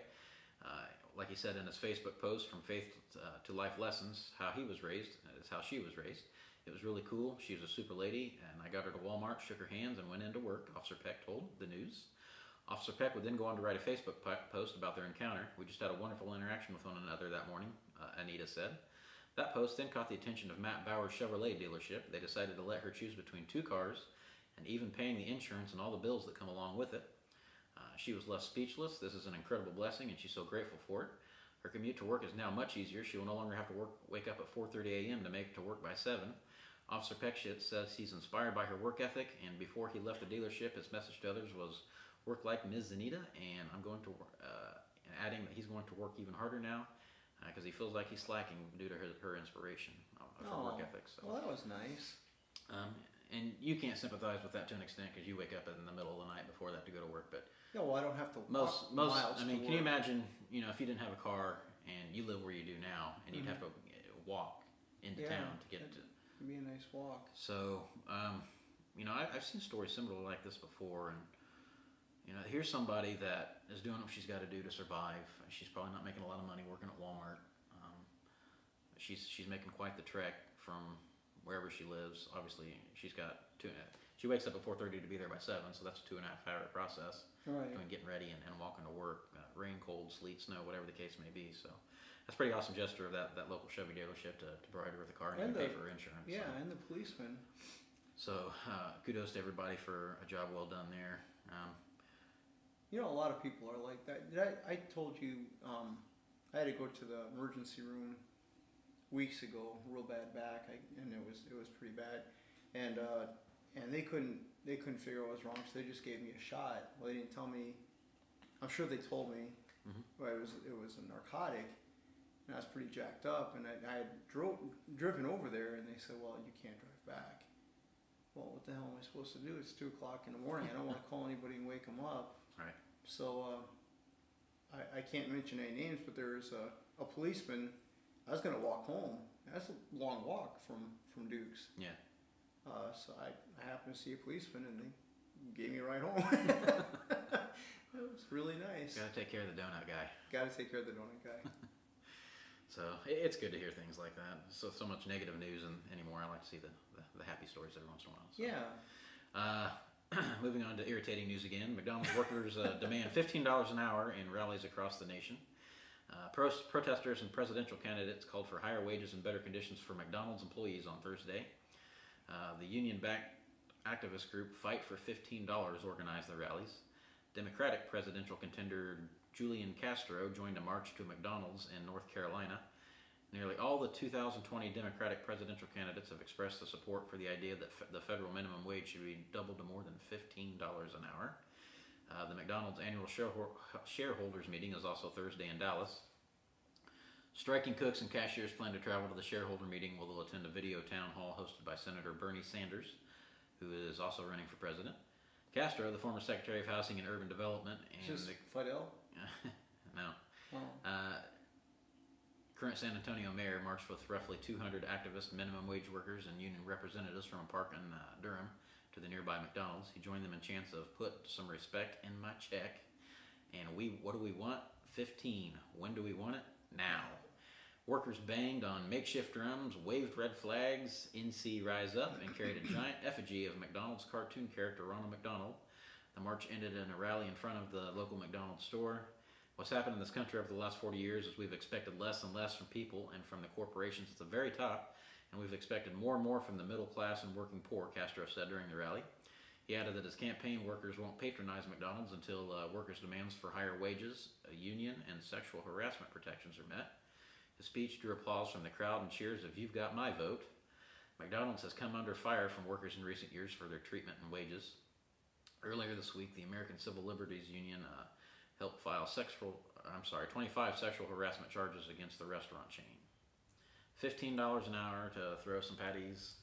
Like he said in his Facebook post, "From faith to life lessons, how he was raised is how she was raised." It was really cool. She was a super lady, and I got her to Walmart, shook her hands, and went into work, Officer Peck told the news. Officer Peck would then go on to write a Facebook post about their encounter. "We just had a wonderful interaction with one another that morning," Anita said. That post then caught the attention of Matt Bauer's Chevrolet dealership. They decided to let her choose between 2 cars and even paying the insurance and all the bills that come along with it. She was left speechless. "This is an incredible blessing, and she's so grateful for it. Her commute to work is now much easier. She will no longer have to wake up at 4:30 a.m. to make it to work by 7. Officer Peckshit says he's inspired by her work ethic, and before he left the dealership, his message to others was, "Work like Ms. Anita," and adding that he's going to work even harder now because he feels like he's slacking due to her inspiration for work ethic. So, well, that was nice. And you can't sympathize with that to an extent because you wake up in the middle of the night before they have to go to work. But yeah, well, I don't have to walk most. miles I mean, to can you work. imagine? If you didn't have a car and you live where you do now, and you'd have to walk into town to get to. It'd be a nice walk. So, I've seen stories similar like this before, and here's somebody that is doing what she's got to do to survive. She's probably not making a lot of money working at Walmart. She's making quite the trek from wherever she lives. Obviously, she's got she wakes up at 4:30 to be there by 7, so that's a 2.5 hour process. Right. Doing getting ready and walking to work, rain, cold, sleet, snow, whatever the case may be. So that's a pretty awesome gesture of that local Chevy dealership to provide her with a car and pay for her insurance. Yeah, so. and the policeman. So kudos to everybody for a job well done there. A lot of people are like that. I told you I had to go to the emergency room weeks ago, real bad back, and it was pretty bad, and they couldn't figure out what was wrong, so they just gave me a shot. Well, they didn't tell me. I'm sure they told me, but it was a narcotic, and I was pretty jacked up, and I had driven over there, and they said, "Well, you can't drive back." Well, what the hell am I supposed to do? It's 2:00 in the morning. I don't want to call anybody and wake them up. Right. So I can't mention any names, but there's a policeman. I was gonna walk home. That's a long walk from Duke's. Yeah. So I happened to see a policeman, and they gave me a ride home. It was really nice. Got to take care of the donut guy. Got to take care of the donut guy. So it's good to hear things like that. So much negative news anymore. I like to see the happy stories every once in a while. So. Yeah. Moving on to irritating news again. McDonald's workers demand $15 an hour in rallies across the nation. Protesters and presidential candidates called for higher wages and better conditions for McDonald's employees on Thursday. The union-backed activist group Fight for $15 organized the rallies. Democratic presidential contender Julian Castro joined a march to McDonald's in North Carolina. Nearly all the 2020 Democratic presidential candidates have expressed the support for the idea that the federal minimum wage should be doubled to more than $15 an hour. The McDonald's annual shareholders meeting is also Thursday in Dallas. Striking cooks and cashiers plan to travel to the shareholder meeting where they'll attend a video town hall hosted by Senator Bernie Sanders, who is also running for president. Castro, the former Secretary of Housing and Urban Development, and Is this Fidel? no. Oh. Current San Antonio mayor marched with roughly 200 activist minimum wage workers and union representatives from a park in Durham to the nearby McDonald's. He joined them in chants of "Put some respect in my check," and what do we want? 15. When do we want it? Now. Workers banged on makeshift drums, waved red flags, NC Rise Up, and carried a giant effigy of McDonald's cartoon character Ronald McDonald. The march ended in a rally in front of the local McDonald's store. What's happened in this country over the last 40 years is we've expected less and less from people and from the corporations at the very top, and we've expected more and more from the middle class and working poor, Castro said during the rally. He added that his campaign workers won't patronize McDonald's until workers' demands for higher wages, a union, and sexual harassment protections are met. His speech drew applause from the crowd and cheers of "You've got my vote." McDonald's has come under fire from workers in recent years for their treatment and wages. Earlier this week, the American Civil Liberties Union helped file 25 sexual harassment charges against the restaurant chain. $15 an hour to throw some patties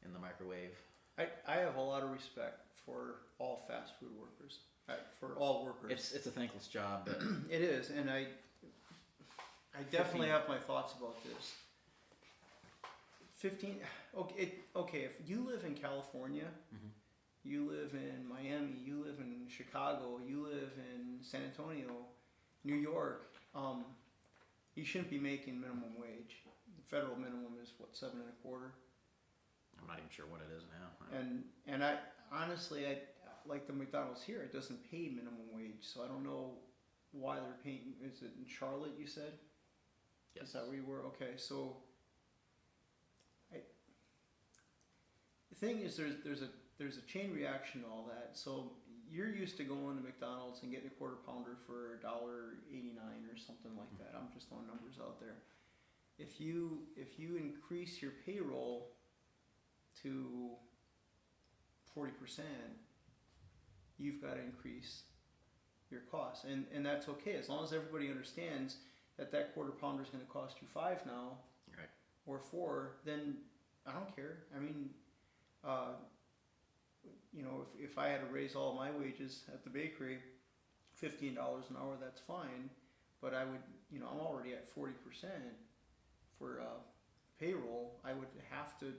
in the microwave. I have a lot of respect for all fast food workers, for all workers. It's a thankless job, but It is, and I definitely have my thoughts about this. 15. Okay. If you live in California, Mhm. you live in Miami, you live in Chicago, you live in San Antonio, New York, you shouldn't be making minimum wage. The federal minimum is what, 7.25. I'm not even sure what it is now. And I honestly, I like the McDonald's here. It doesn't pay minimum wage, so I don't know why they're paying. Is it in Charlotte? You said? Yes. Is that where you were? Okay, so the thing is, there's a chain reaction to all that. So you're used to going to McDonald's and getting a quarter pounder for $1.89 or something like that. I'm just throwing numbers out there. If you increase your payroll to 40%, you've got to increase your costs, and that's okay as long as everybody understands that quarter pounder is going to cost you $5 now, Right. or $4. Then I don't care. I mean, if I had to raise all my wages at the bakery, $15 an hour, that's fine. But I would, I'm already at 40% for payroll. I would have to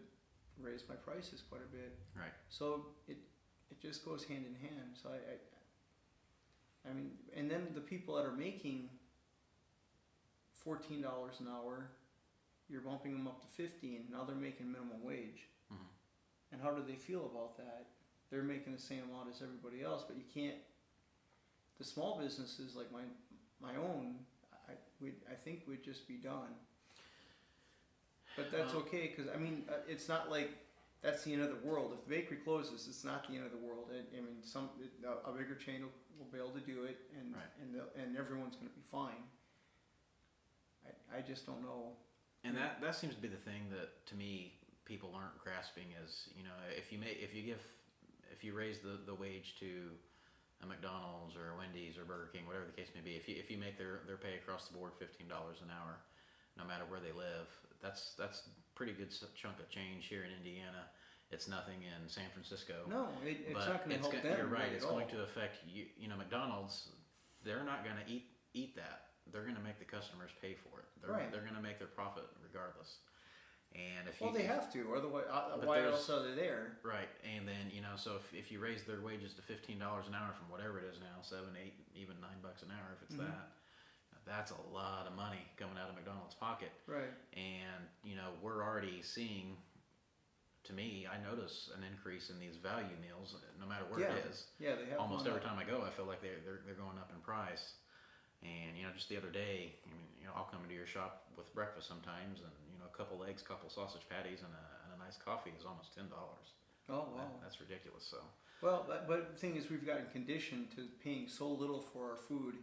raise my prices quite a bit. Right. So it just goes hand in hand. So I mean, and then the people that are making $14 an hour, you're bumping them up to $15. Now they're making minimum wage. Mhm. And how do they feel about that? They're making the same amount as everybody else, but you can't. The small businesses like my own, I think would just be done. But that's okay, because I mean, it's not like that's the end of the world. If the bakery closes, it's not the end of the world. I mean, a bigger chain will be able to do it, and Right. and everyone's going to be fine. I just don't know. And that seems to be the thing that to me people aren't grasping is, if you raise the wage to a McDonald's or a Wendy's or Burger King, whatever the case may be, if you make their pay across the board $15 an hour, no matter where they live, that's a pretty good chunk of change here in Indiana. It's nothing in San Francisco. No, it's not going to help them. You're right. At It's all. going to affect you. McDonald's, they're not going to eat that. They're going to make the customers pay for it. They're going to make their profit regardless. And if they have to, otherwise, why else are they there? Right, and then so if you raise their wages to $15 an hour from whatever it is now, $7, $8, even $9 an hour, if it's that's a lot of money coming out of McDonald's pocket. Right. And we're already seeing. To me, I notice an increase in these value meals, no matter where it is. Yeah, they have. Almost every time I go, I feel like they're going up in price. And just the other day, I'll come into your shop with breakfast sometimes, and a couple eggs, couple sausage patties, and a nice coffee is almost $10. Oh wow, that's ridiculous. So. Well, but the thing is, we've gotten conditioned to paying so little for our food.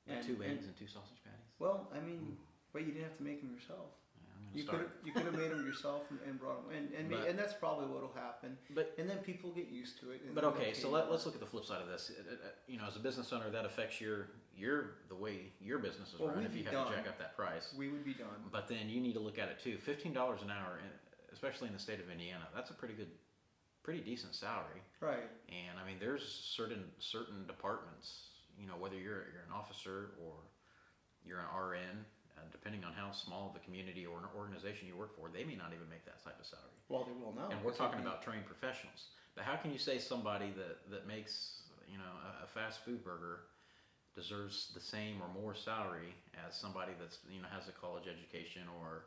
And 2 eggs and 2 sausage patties. Well, I mean, but you didn't have to make them yourself. You could have made them yourself and brought them, and that's probably what'll happen. And then people get used to it. But okay, so let's look at the flip side of this. As a business owner, that affects the way your business is run. If you have to jack up that price, we would be done. But then you need to look at it too. $15 an hour, especially in the state of Indiana, that's a pretty decent salary. Right. And I mean, there's certain departments. Whether you're an officer or you're an RN. Depending on how small of a community or an organization you work for, they may not even make that type of salary. Well, they will now. And we're talking about trained professionals. But how can you say somebody that makes a fast food burger deserves the same or more salary as somebody that's has a college education or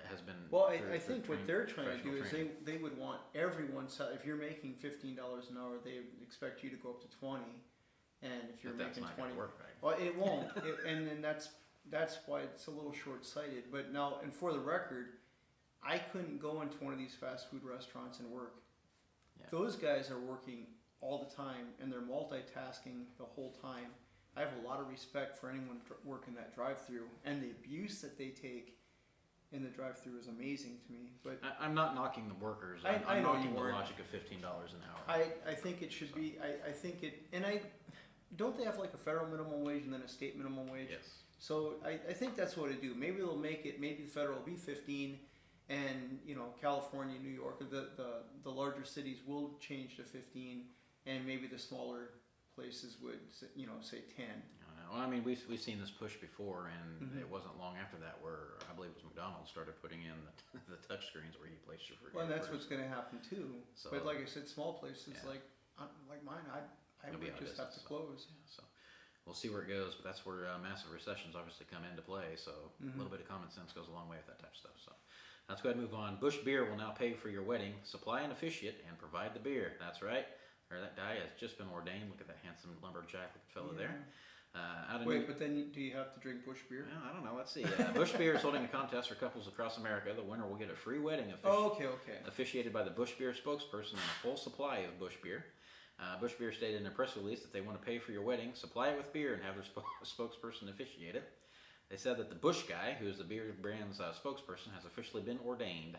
has been? Well, I think what they're trying to do is they would want everyone. If you're making $15 an hour, they expect you to go up to 20. And if you're making 20, work, right? Well, it won't. And then that's why it's a little short-sighted. But now, and for the record, I couldn't go into one of these fast food restaurants and work. Yeah. Those guys are working all the time, and they're multitasking the whole time. I have a lot of respect for anyone working that drive-thru, and the abuse that they take in the drive-thru is amazing to me. But I'm not knocking the workers. I'm knocking the logic of $15 an hour. I think it should be. I think it, and don't they have like a federal minimum wage and then a state minimum wage? Yes. So I think that's what they do. Maybe they'll make it. Maybe the federal will be 15, and California, New York, the larger cities will change to 15, and maybe the smaller places would say 10. Well, I mean, we've seen this push before, and it wasn't long after that where I believe it was McDonald started putting in the touch screens where you place your food. Well, and that's what's going to happen too. So, but like I said, small places yeah. like mine, I It'll be would out of just have to business, close. Yeah, so we'll see where it goes, but that's where massive recessions obviously come into play. So a little bit of common sense goes a long way with that type of stuff. So let's go ahead and move on. Bush Beer will now pay for your wedding, supply an officiate, and provide the beer. That's right. Or that guy has just been ordained. Look at that handsome lumberjack fellow there. Wait, but then do you have to drink Bush Beer? Well, I don't know. Let's see. Bush Beer is holding a contest for couples across America. The winner will get a free wedding Okay. officiated by the Bush Beer spokesperson and a full supply of Bush Beer. Bush Beer stated in a press release that they want to pay for your wedding, supply it with beer, and have their spokesperson officiate it. They said that the Bush guy, who is the beer brand's spokesperson, has officially been ordained.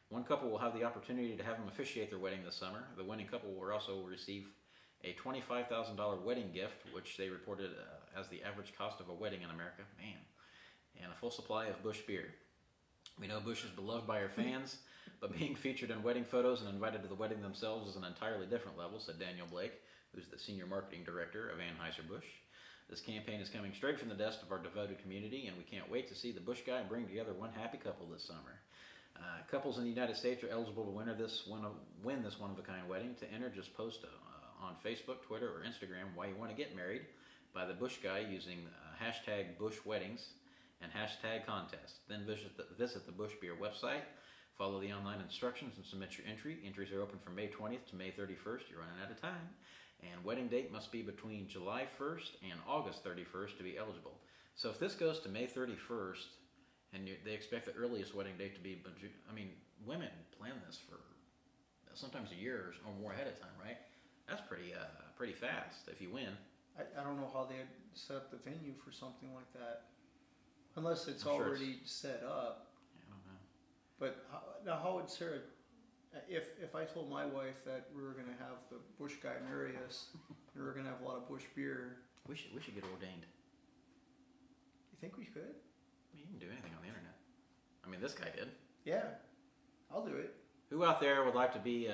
One couple will have the opportunity to have him officiate their wedding this summer. The winning couple will also receive a $25,000 wedding gift, which they reported as the average cost of a wedding in America. Man. And a full supply of Bush Beer. We know Bush is beloved by our fans, but being featured in wedding photos and invited to the wedding themselves is an entirely different level, said Daniel Blake, who's the senior marketing director of Anheuser-Busch. This campaign is coming straight from the desk of our devoted community, and we can't wait to see the Bush guy bring together one happy couple this summer. Couples in the United States are eligible to win this one-of-a-kind wedding. To enter, just post on Facebook, Twitter, or Instagram why you want to get married by the Bush guy using hashtag Bush Weddings and hashtag contest. Then visit the Bush Beer website, follow the online instructions, and submit your entry. Entries are open from May 20th to May 31st. You're running out of time. And wedding date must be between July 1st and August 31st to be eligible. So if this goes to May 31st, and they expect the earliest wedding date to be, I mean, women plan this for sometimes a year or more ahead of time, right? That's pretty fast if you win. I don't know how they'd set up the venue for something like that, unless it's I'm sure already set up. I don't know. But now, how would Sarah? If I told my wife that we were going to have the Bush guy marry us, and we were going to have a lot of Bush beer, We should get ordained. you think we could? I mean, you can do anything on the internet. I mean, this guy did. Yeah, I'll do it. Who out there would like to be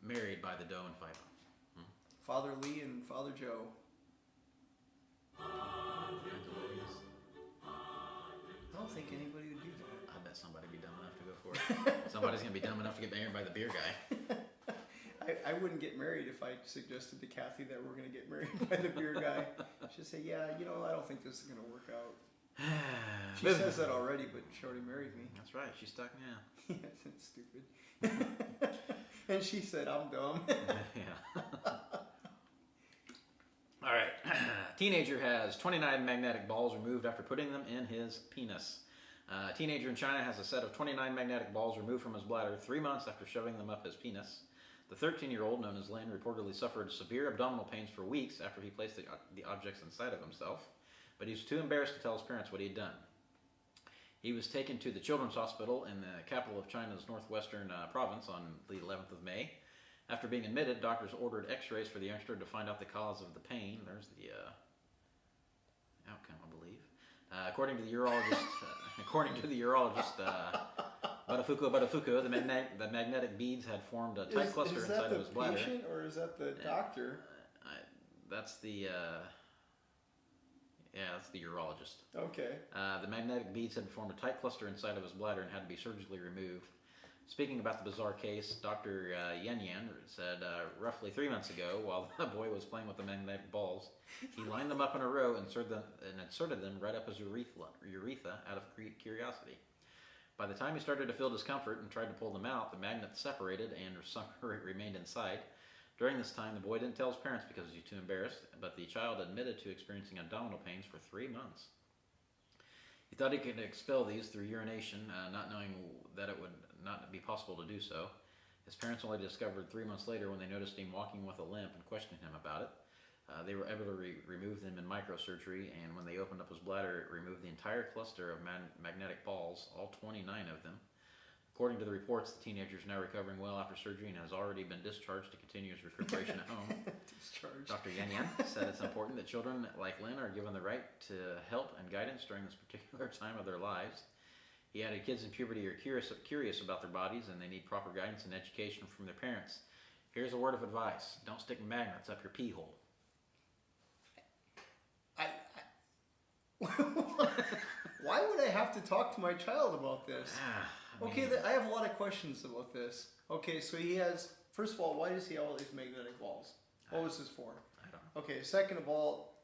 married by the Doe and Fife? Father Lee and Father Joe. I don't think anybody would do that. I bet somebody'd be dumb enough to go for it. Somebody's gonna be dumb enough to get married by the beer guy. I wouldn't get married if I suggested to Kathy that we're going to get married by the beer guy. She'd say, yeah, I don't think this is going to work out. She says that already, but she already married me. That's right. She's stuck now. Yes, it's stupid. And she said, I'm dumb. Yeah. All right. Teenager has 29 magnetic balls removed after putting them in his penis. A teenager in China has a set of 29 magnetic balls removed from his bladder 3 months after shoving them up his penis. The 13-year-old, known as Lin, reportedly suffered severe abdominal pains for weeks after he placed the objects inside of himself, but he was too embarrassed to tell his parents what he had done. He was taken to the Children's Hospital in the capital of China's northwestern province on the 11th of May. After being admitted, doctors ordered x-rays for the youngster to find out the cause of the pain. There's the outcome, I believe. According to the urologist, Badafuku, the magnetic beads had formed a tight cluster inside of his bladder. Is that the patient or is that the doctor? That's the that's the urologist. Okay. The magnetic beads had formed a tight cluster inside of his bladder and had to be surgically removed. Speaking about the bizarre case, Dr. Yan said roughly 3 months ago, while the boy was playing with the magnetic balls, he lined them up in a row and inserted them right up his urethra out of curiosity. By the time he started to feel discomfort and tried to pull them out, the magnets separated and some remained inside. During this time, the boy didn't tell his parents because he was too embarrassed, but the child admitted to experiencing abdominal pains for 3 months. He thought he could expel these through urination, not knowing that it would not be possible to do so. His parents only discovered 3 months later when they noticed him walking with a limp and questioned him about it. They were able to remove them in microsurgery, and when they opened up his bladder, it removed the entire cluster of magnetic balls, all 29 of them. According to the reports, the teenager is now recovering well after surgery and has already been discharged to continue his recuperation at home. Dr. Yan said it's important that children like Lin are given the right to help and guidance during this particular time of their lives. He added, kids in puberty are curious about their bodies and they need proper guidance and education from their parents. Here's a word of advice. Don't stick magnets up your pee hole. Why would I have to talk to my child about this? I have a lot of questions about this. Okay, so he has, first of all, why does he have all these magnetic balls? What was this for? I don't know. Okay, second of all,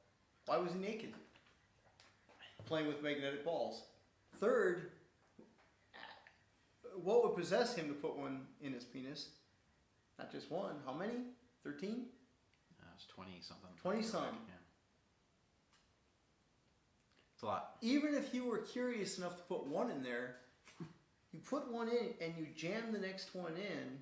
why was he naked? Playing with magnetic balls. Third, what would possess him to put one in his penis? Not just one. How many? 13? It's 20-something. 20-something. Yeah. It's a lot. Even if you were curious enough to put one in there, you put one in and you jam the next one in,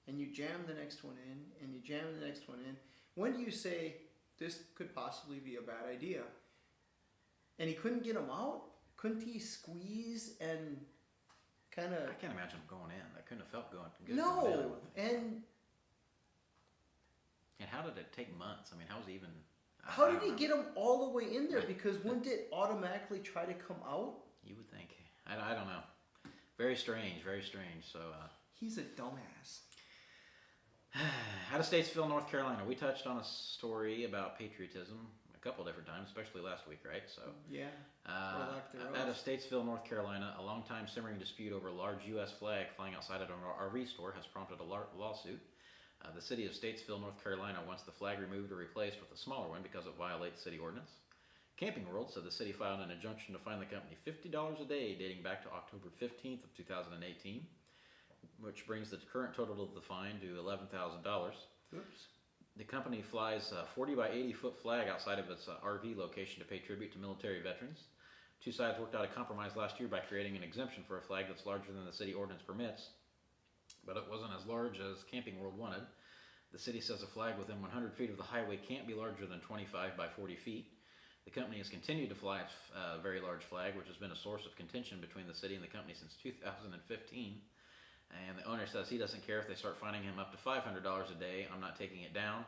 and you jam the next one in, and you jam the next one in. When do you say, this could possibly be a bad idea? And he couldn't get them out? Couldn't he squeeze and kind of... I can't imagine him going in. I couldn't have felt good going in. No! And how did it take months? I mean, how was he even... How did he get them all the way in there? Because wouldn't it automatically try to come out? You would think. I don't know. Very strange, very strange. So he's a dumbass. Out of Statesville, North Carolina. We touched on a story about patriotism a couple different times, especially last week, right? So yeah. Out of Statesville, North Carolina, a long-time simmering dispute over a large U.S. flag flying outside of an RV store has prompted a lawsuit. The city of Statesville, North Carolina wants the flag removed or replaced with a smaller one because it violates city ordinance. Camping World said the city filed an injunction to fine the company $50 a day dating back to October 15th of 2018, which brings the current total of the fine to $11,000. Oops. The company flies a 40 by 80 foot flag outside of its RV location to pay tribute to military veterans. Two sides worked out a compromise last year by creating an exemption for a flag that's larger than the city ordinance permits, but it wasn't as large as Camping World wanted. The city says a flag within 100 feet of the highway can't be larger than 25 by 40 feet. The company has continued to fly its very large flag, which has been a source of contention between the city and the company since 2015. And the owner says he doesn't care if they start fining him up to $500 a day. I'm not taking it down.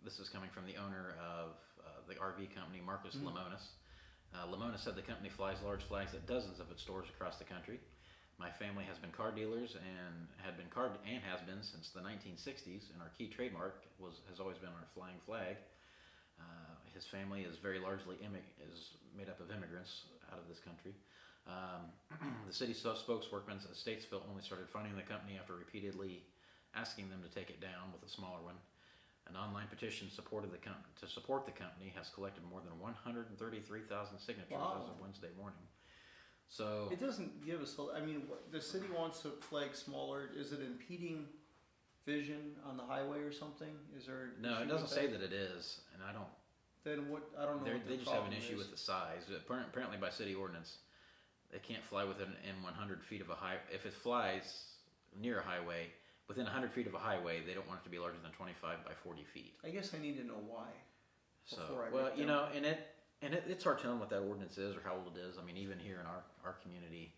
This is coming from the owner of the RV company, Marcus Lemonis. Lemonis said the company flies large flags at dozens of its stores across the country. My family has been car dealers and has been since the 1960s, and our key trademark has always been our flying flag. His family is very largely made up of immigrants out of this country. The city spokesworkman says Statesville only started funding the company after repeatedly asking them to take it down with a smaller one. An online petition to support the company has collected more than 133,000 signatures as of Wednesday morning. So it doesn't give us. I mean, the city wants a flag smaller. Is it impeding vision on the highway or something? Is there? No, it doesn't say that it is, and I don't. Then what? I don't know. They just have an issue with the size. Apparently, by city ordinance, they can't fly within 100 feet of a highway. If it flies near a highway, within 100 feet of a highway, they don't want it to be larger than 25 by 40 feet. I guess I need to know why. So, it's hard telling what that ordinance is or how old it is. I mean, even here in our community,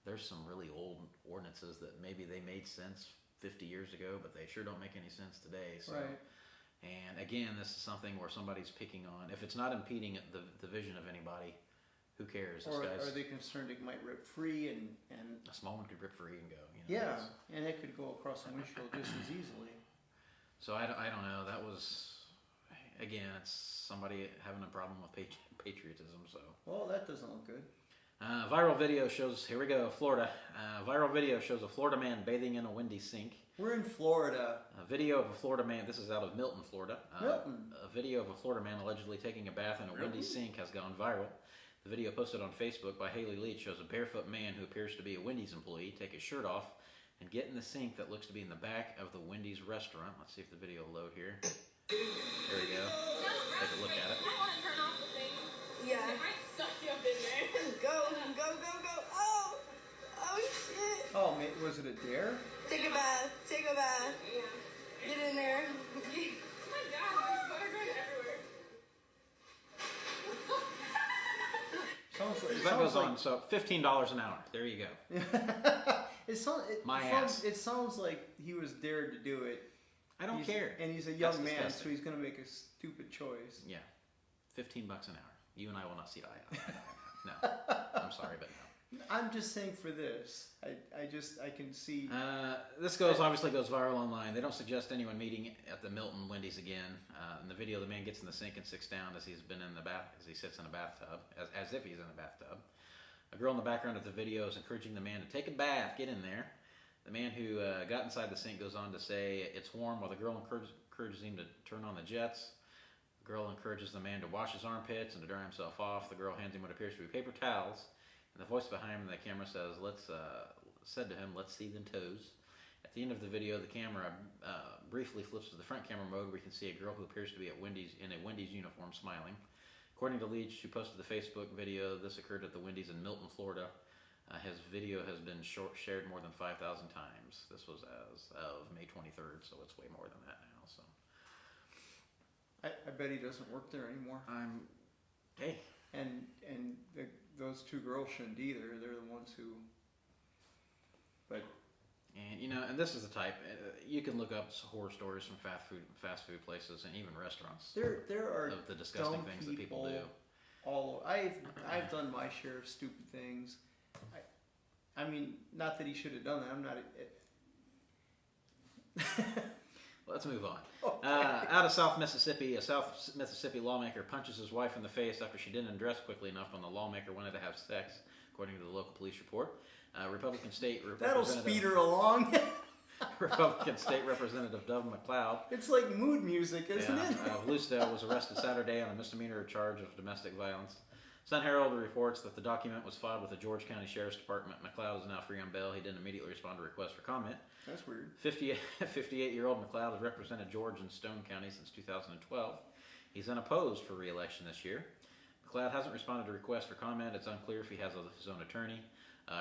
there's some really old ordinances that maybe they made sense 50 years ago, but they sure don't make any sense today. So, right. And again, this is something where somebody's picking on. If it's not impeding the vision of anybody, who cares? Or are they concerned it might rip free and a small one could rip free and go? Yeah, and it could go across the windshield just as easily. So I don't know. That was, again, it's somebody having a problem with patriotism. So. Well, that doesn't look good. Viral video shows, here we go, Florida. Viral video shows a Florida man bathing in a windy sink. We're in Florida. A video of a Florida man, this is out of Milton, Florida. Milton. A video of a Florida man allegedly taking a bath in a windy sink has gone viral. The video posted on Facebook by Haley Leach shows a barefoot man who appears to be a Wendy's employee take his shirt off and get in the sink that looks to be in the back of the Wendy's restaurant. Let's see if the video will load here. There we go. Take a look at it. I want to turn off the thing. Yeah. I suck you up in there. Go. Oh shit. Oh, man, was it a dare? Take a bath. Yeah. Get in there. Oh my god, there's butter going everywhere. That goes on, so $15 an hour. There you go. It sounds like he was dared to do it. I don't care. And he's a young That's man, disgusting. so he's going to make a stupid choice. Yeah, $15 an hour. You and I will not see eye to eye. No, I'm sorry, but no. I'm just saying for this, I can see. This obviously goes viral online. They don't suggest anyone meeting at the Milton Wendy's again. In the video, the man gets in the sink and sits down as he sits in a bathtub, as if he's in a bathtub. A girl in the background of the video is encouraging the man to take a bath, get in there. The man who got inside the sink goes on to say it's warm, while the girl encourages him to turn on the jets. The girl encourages the man to wash his armpits and to dry himself off. The girl hands him what appears to be paper towels. And the voice behind him in the camera says, said to him, let's see them toes. At the end of the video, the camera briefly flips to the front camera mode, where you can see a girl who appears to be at Wendy's in a Wendy's uniform smiling. According to Leach, who posted the Facebook video, this occurred at the Wendy's in Milton, Florida. His video has been shared more than 5,000 times. This was as of May 23rd, so it's way more than that now. So I bet he doesn't work there anymore. Hey. And those two girls shouldn't either. They're the ones who. But. And and this is the type you can look up horror stories from fast food places and even restaurants. There are of the disgusting things that people do. I've done my share of stupid things. I mean, not that he should have done that. I'm not. Let's move on. Okay. Out of South Mississippi, a South Mississippi lawmaker punches his wife in the face after she didn't undress quickly enough when the lawmaker wanted to have sex, according to the local police report. Republican State That'll speed her along. Republican State Representative Doug McLeod. It's like mood music, isn't it? Lucedale was arrested Saturday on a misdemeanor charge of domestic violence. Sun Herald reports that the document was filed with the George County Sheriff's Department. McLeod is now free on bail. He didn't immediately respond to requests for comment. That's weird. 58-year-old McLeod has represented George and Stone County since 2012. He's unopposed for re-election this year. McLeod hasn't responded to requests for comment. It's unclear if he has his own attorney.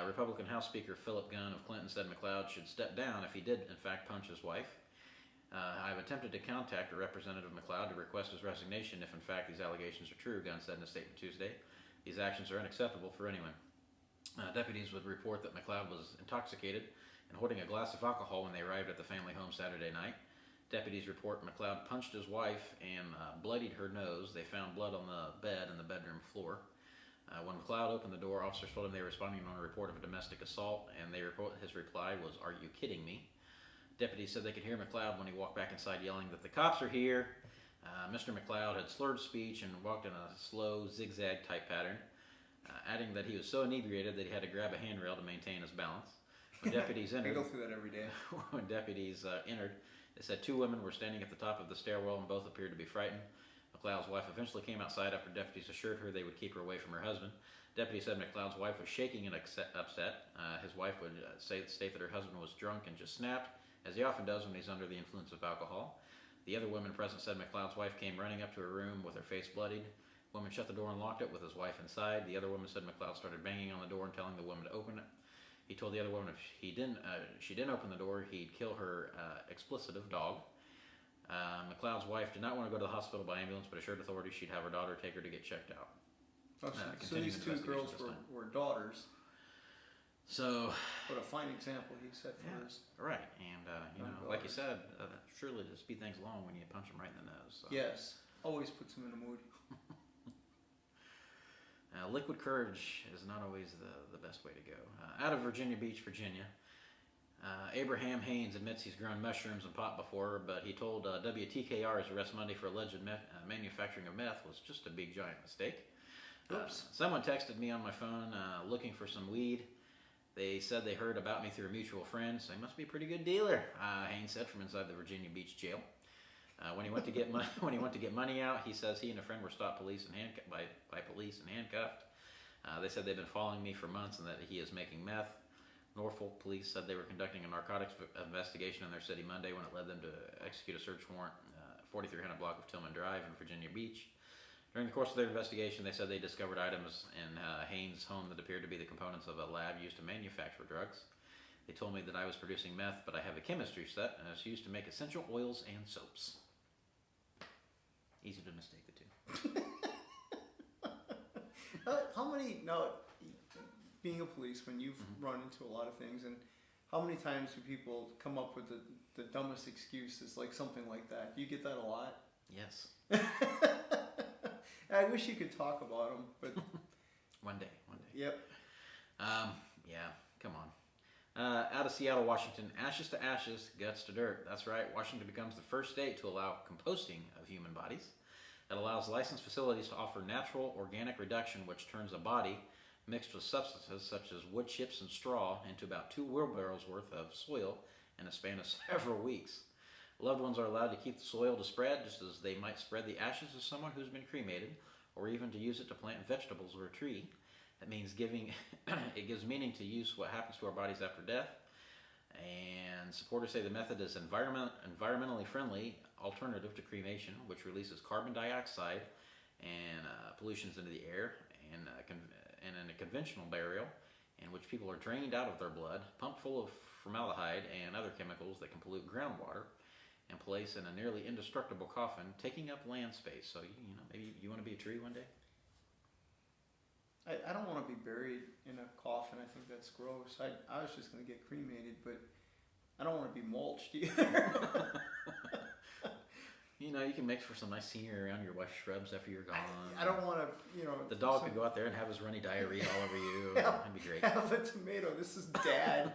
Republican House Speaker Philip Gunn of Clinton said McLeod should step down if he did, in fact, punch his wife. I've attempted to contact a representative McLeod to request his resignation if, in fact, these allegations are true, Gunn said in a statement Tuesday. These actions are unacceptable for anyone. Deputies would report that McLeod was intoxicated and holding a glass of alcohol when they arrived at the family home Saturday night. Deputies report McLeod punched his wife and bloodied her nose. They found blood on the bed and the bedroom floor. When McLeod opened the door, officers told him they were responding on a report of a domestic assault, and his reply was, "Are you kidding me?" Deputies said they could hear McLeod when he walked back inside yelling that the cops are here. Mr. McLeod had slurred speech and walked in a slow zigzag type pattern, adding that he was so inebriated that he had to grab a handrail to maintain his balance. When deputies entered, I go through that every day. When deputies entered, they said two women were standing at the top of the stairwell and both appeared to be frightened. McLeod's wife eventually came outside after deputies assured her they would keep her away from her husband. Deputies said McLeod's wife was shaking and upset. His wife would state that her husband was drunk and just snapped, as he often does when he's under the influence of alcohol. The other women present said McLeod's wife came running up to her room with her face bloodied. The woman shut the door and locked it with his wife inside. The other woman said McLeod started banging on the door and telling the woman to open it. He told the other woman if she didn't open the door, he'd kill her explicitive dog. McLeod's wife did not want to go to the hospital by ambulance, but assured authorities she'd have her daughter take her to get checked out. So these two girls were daughters. So, what a fine example he set for us. Right, and like you said, surely to speed things along when you punch them right in the nose. So. Yes, always puts them in a mood. Liquid courage is not always the best way to go. Out of Virginia Beach, Virginia, Abraham Haynes admits he's grown mushrooms and pot before, but he told WTKR's arrest Monday for alleged manufacturing of meth was just a big giant mistake. Someone texted me on my phone looking for some weed. They said they heard about me through a mutual friend, so he must be a pretty good dealer, Haynes said from inside the Virginia Beach jail. When he went to get money out, he says he and a friend were stopped by police and handcuffed. They said they've been following me for months and that he is making meth. Norfolk police said they were conducting a narcotics investigation in their city Monday when it led them to execute a search warrant 4300 block of Tillman Drive in Virginia Beach. During the course of their investigation, they said they discovered items in Haynes' home that appeared to be the components of a lab used to manufacture drugs. They told me that I was producing meth, but I have a chemistry set, and it's used to make essential oils and soaps. Easy to mistake the two. Being a policeman, you've run into a lot of things, and how many times do people come up with the dumbest excuses, like something like that? Do you get that a lot? Yes. I wish you could talk about them, but... One day. Yep. Yeah, come on. Out of Seattle, Washington, ashes to ashes, guts to dirt. That's right, Washington becomes the first state to allow composting of human bodies. It allows licensed facilities to offer natural organic reduction, which turns a body mixed with substances such as wood chips and straw into about 2 wheelbarrows worth of soil in a span of several weeks. Loved ones are allowed to keep the soil to spread just as they might spread the ashes of someone who's been cremated, or even to use it to plant vegetables or a tree. That means it gives meaning to use what happens to our bodies after death. And supporters say the method is environmentally friendly alternative to cremation, which releases carbon dioxide and pollutions into the air, and in a conventional burial, in which people are drained out of their blood, pumped full of formaldehyde and other chemicals that can pollute groundwater, and placed in a nearly indestructible coffin, taking up land space. So maybe you want to be a tree one day. I don't want to be buried in a coffin. I think that's gross. I was just going to get cremated, but I don't want to be mulched either. You can mix for some nice scenery around your wife's shrubs after you're gone. I don't want to, The dog could go out there and have his runny diarrhea all over you. That'd be great. Have a tomato. This is dad.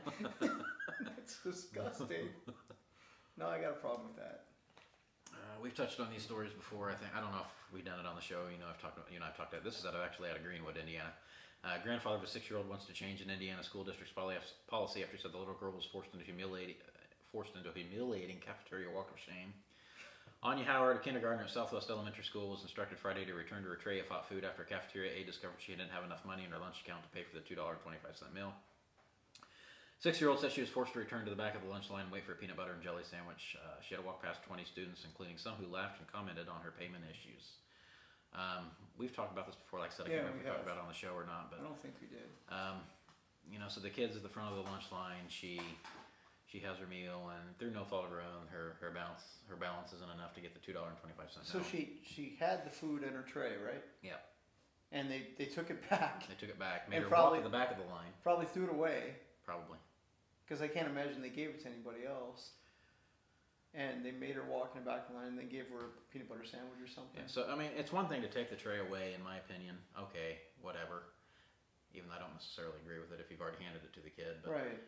It's disgusting. No, I got a problem with that. We've touched on these stories before. I don't know if we've done it on the show. I've talked about this. Is actually out of Greenwood, Indiana. Grandfather of a 6-year-old wants to change an Indiana school district's policy after he said the little girl was forced into humiliating cafeteria walk of shame. Anya Howard, a kindergartner at Southwest Elementary School, was instructed Friday to return to her tray of hot food after a cafeteria aide discovered she didn't have enough money in her lunch account to pay for the $2.25 meal. 6-year-old said she was forced to return to the back of the lunch line and wait for a peanut butter and jelly sandwich. She had to walk past 20 students, including some who laughed and commented on her payment issues. We've talked about this before. Like I said, I can't remember if we talked about it on the show or not. But I don't think we did. So the kid's at the front of the lunch line. She has her meal, and through no fault of her own, her balance isn't enough to get the $2.25. So she had the food in her tray, right? Yeah. And they took it back. They took it back. Made And her walk to the back of the line. Probably threw it away. Probably. Because I can't imagine they gave it to anybody else. And they made her walk in the back of the line, and they gave her a peanut butter sandwich or something. Yeah, so, it's one thing to take the tray away, in my opinion. Okay, whatever. Even though I don't necessarily agree with it if you've already handed it to the kid. But right.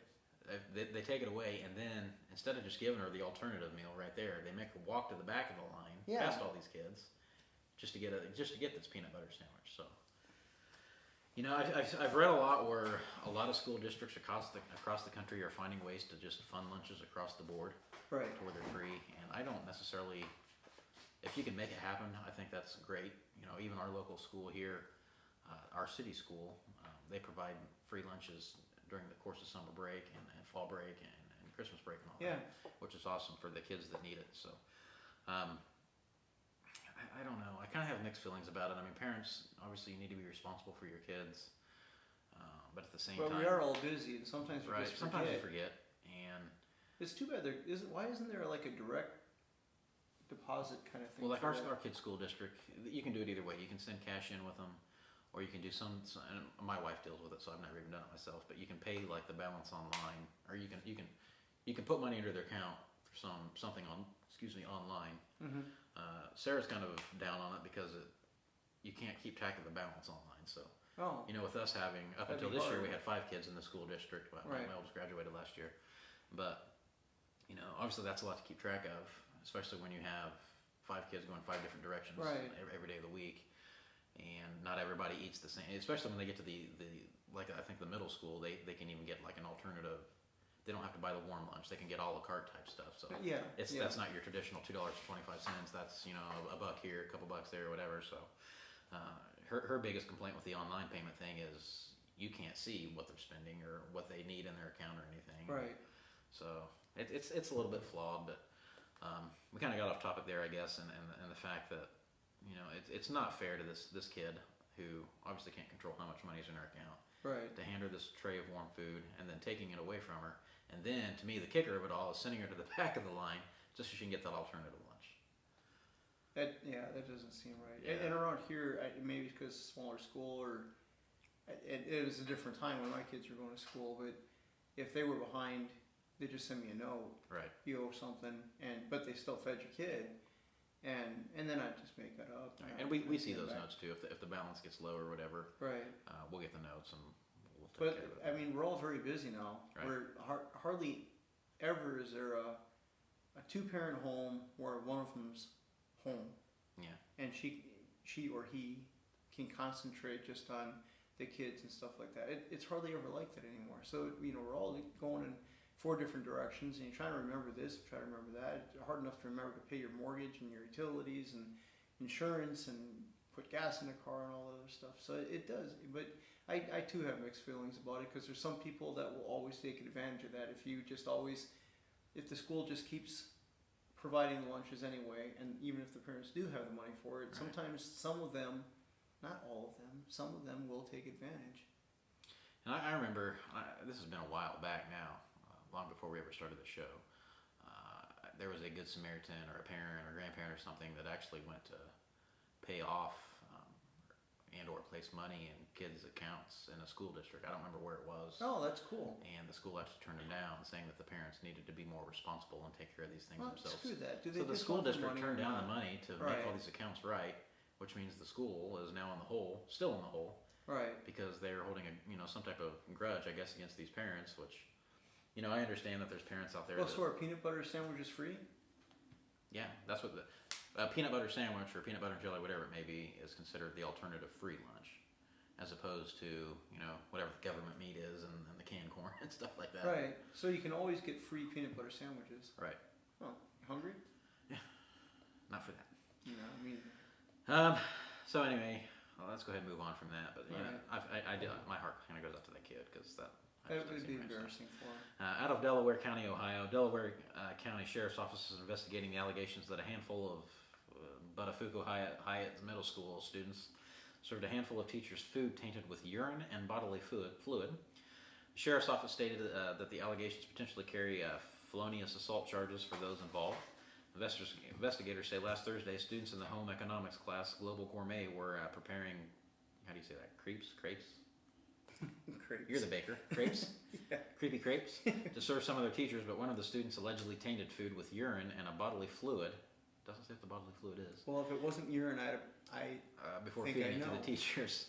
They take it away, and then instead of just giving her the alternative meal right there, they make her walk to the back of the line, past all these kids, just to get this peanut butter sandwich. So, I've read a lot where a lot of school districts across the country are finding ways to just fund lunches across the board, right, to where they're free. And I don't necessarily, if you can make it happen, I think that's great. Even our local school here, our city school, they provide free lunches during the course of summer break and fall break and Christmas break and all that, which is awesome for the kids that need it. So, I don't know. I kind of have mixed feelings about it. Parents, obviously, you need to be responsible for your kids, but at the same time, we are all busy, and sometimes we just forget. Sometimes you forget, and it's too bad why isn't there like a direct deposit kind of thing? Well, like our kids' school district, you can do it either way. You can send cash in with them, or you can do some. And my wife deals with it, so I've never even done it myself. But you can pay like the balance online, or you can put money into their account for something online. Mm-hmm. Sarah's kind of down on it because you can't keep track of the balance online. So, with us having up until this year, we had 5 kids in the school district. Well, my oldest graduated last year, but obviously that's a lot to keep track of, especially when you have 5 kids going 5 different directions every day of the week, and not everybody eats the same. Especially when they get to the I think the middle school, they can even get like an alternative. They don't have to buy the warm lunch. They can get a la carte type stuff. So that's not your traditional $2.25. That's $1 here, a couple bucks there, whatever. So her biggest complaint with the online payment thing is you can't see what they're spending or what they need in their account or anything. Right. So it's a little bit flawed, but we kind of got off topic there, I guess, and the fact that it's not fair to this kid who obviously can't control how much money's in her account. Right. To hand her this tray of warm food and then taking it away from her. And then, to me, the kicker of it all is sending her to the back of the line just so she can get that alternative lunch. That doesn't seem right. Yeah. And around here, maybe because smaller school, or it was a different time when my kids were going to school. But if they were behind, they just send me a note. Right. You owe something, but they still fed your kid, and then I just make that up. Right. And we see those notes too. If the balance gets low or whatever, right, we'll get the notes and take care of it. I mean, we're all very busy now. Right. We're hardly ever is there a two-parent home where one of them's home. Yeah. And she or he can concentrate just on the kids and stuff like that. It's hardly ever like that anymore. So, we're all going in 4 different directions, and you're trying to remember this, try to remember that. It's hard enough to remember to pay your mortgage and your utilities and insurance and put gas in the car and all that other stuff. So it does. But I too have mixed feelings about it, because there's some people that will always take advantage of that. If the school just keeps providing lunches anyway, and even if the parents do have the money for it, Right. sometimes some of them, not all of them, some of them will take advantage. And I remember, this has been a while back now, long before we ever started the show. There was a Good Samaritan or a parent or grandparent or something that actually went to pay off and or place money in kids' accounts in a school district. I don't remember where it was. Oh, that's cool. And the school actually turned them down, saying that the parents needed to be more responsible and take care of these things Well, themselves. screw that. Do they So the just school want the district money turned or down not? the money to make Right. all these accounts right, which means the school is now still in the hole, Right. because they're holding some type of grudge, I guess, against these parents. Which, I understand that there's parents out there. Well, that, so our peanut butter sandwich is free? yeah, that's what the peanut butter sandwich or peanut butter and jelly, whatever it may be, is considered the alternative free lunch, as opposed to whatever the government meat is and the canned corn and stuff like that. Right. So you can always get free peanut butter sandwiches. Right. Oh, you hungry? Not for that. I mean, So anyway, let's go ahead and move on from that. But Right. I did. My heart kind of goes out to that kid, because that. I that just would don't be see my stuff. embarrassing for him. Out of Delaware County, Ohio, Delaware County Sheriff's Office is investigating the allegations that a handful of Buttafuoco Hyatt Middle School students served a handful of teachers' food tainted with urine and bodily fluid. The Sheriff's Office stated that the allegations potentially carry felonious assault charges for those involved. Investigators say last Thursday, students in the home economics class, Global Gourmet, were preparing, how do you say that, crepes? Crepes. You're the baker. Crepes? Yeah. Creepy crepes? To serve some of their teachers, but one of the students allegedly tainted food with urine and a bodily fluid. Doesn't say what the bodily fluid is. Well, if it wasn't urine, Before think feeding I it to the know. teachers.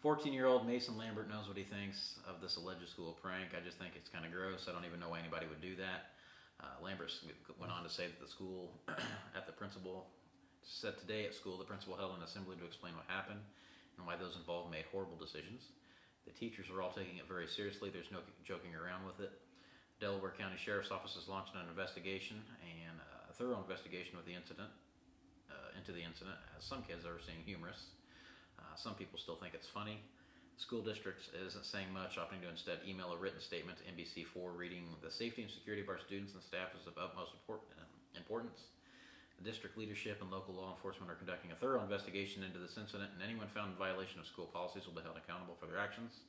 14-year-old Mason Lambert knows what he thinks of this alleged school prank. I just think it's kind of gross. I don't even know why anybody would do that. Lambert went on to say that the school, said today at school, the principal held an assembly to explain what happened and why those involved made horrible decisions. The teachers are all taking it very seriously. There's no joking around with it. Delaware County Sheriff's Office has launched an investigation, and a thorough investigation into the incident, as some kids are seeing humorous. Some people still think it's funny. The school district isn't saying much, opting to instead email a written statement to NBC4 reading, "The safety and security of our students and staff is of utmost importance. The district leadership and local law enforcement are conducting a thorough investigation into this incident, and anyone found in violation of school policies will be held accountable for their actions.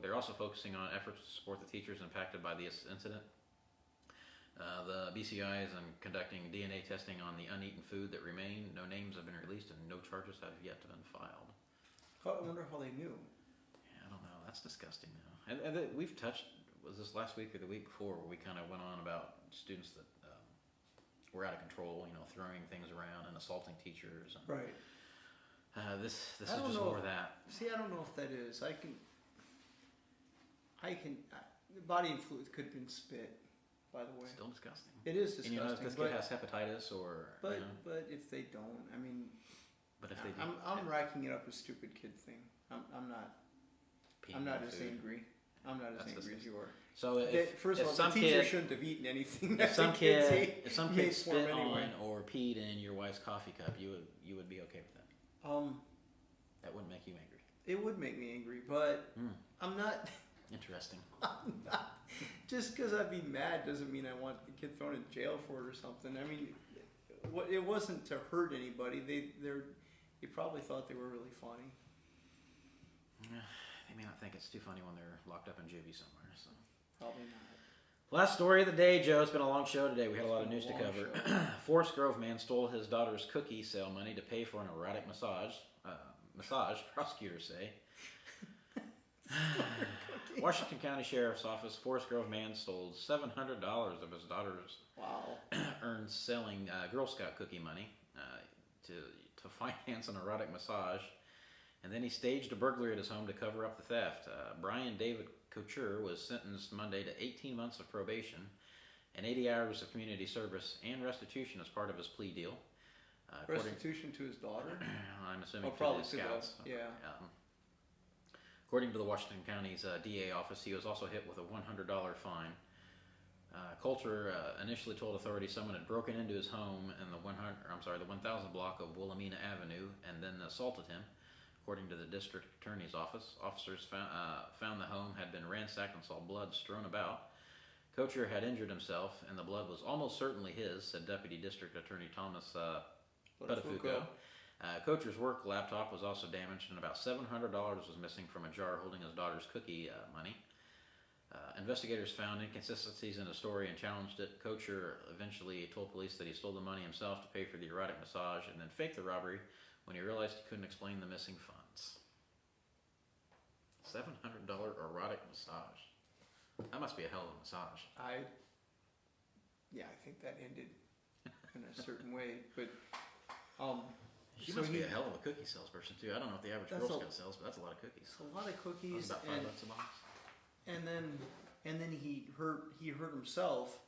They're also focusing on efforts to support the teachers impacted by this incident. The BCI is conducting DNA testing on the uneaten food that remain. No names have been released, and no charges have yet been filed." I wonder how they knew. Yeah, I don't know. That's disgusting, though. And we've touched, was this last week or the week before, where we kind of went on about students that were out of control, throwing things around and assaulting teachers. And, Right. this is I don't just know more if- of that. See, I don't know if that is. Body and fluid could have been spit, by the way. Still disgusting. It is And disgusting. if this kid has hepatitis or, but if they don't, I mean, but if they do, I'm racking it up as stupid kid thing. I'm not as food. angry. I'm not as That's angry as you are. So First if of all, some the teacher kid, shouldn't have eaten anything. if some the kids kid, ate. if some He kid ate for 'em spit anyway. on or peed in your wife's coffee cup, you would be okay with that. That wouldn't make you angry. It would make me angry, but I'm not. Interesting. Just because I'd be mad doesn't mean I want the kid thrown in jail for it or something. I mean, it wasn't to hurt anybody. They probably thought they were really funny. Yeah, they may not think it's too funny when they're locked up in juvie somewhere. So. Probably not. Last story of the day, Joe. It's been a long show today. We had a lot of It's news to been a long cover. Forest Grove man stole his daughter's cookie sale money to pay for an erotic massage. Prosecutors say. Washington County Sheriff's Office, Forest Grove man stole $700 of his daughter's Wow. earned selling Girl Scout cookie money to finance an erotic massage And then he staged a burglary at his home to cover up the theft. Brian David Couture was sentenced Monday to 18 months of probation and 80 hours of community service and restitution as part of his plea deal. Restitution to his daughter? I'm assuming probably to the scouts. yeah. According to the Washington County's DA office, he was also hit with a $100 fine. Coulter initially told authorities someone had broken into his home in the 1000 block of Wilhelmina Avenue and then assaulted him. According to the district attorney's office, officers found the home had been ransacked and saw blood strewn about. Coulter had injured himself, and the blood was almost certainly his, said Deputy District Attorney Thomas Petafuco. Coulter's work laptop was also damaged, and about $700 was missing from a jar holding his daughter's cookie money. Investigators found inconsistencies in the story and challenged it. Coulter eventually told police that he stole the money himself to pay for the erotic massage and then faked the robbery when he realized he couldn't explain the missing funds. $700 erotic massage. That must be a hell of a massage. I think that ended in a certain way, but She so must be a hell of a cookie salesperson too. I don't know what the average Girl Scout sells, but that's a lot of cookies. a lot of cookies, That's about $5 a box. and then he hurt himself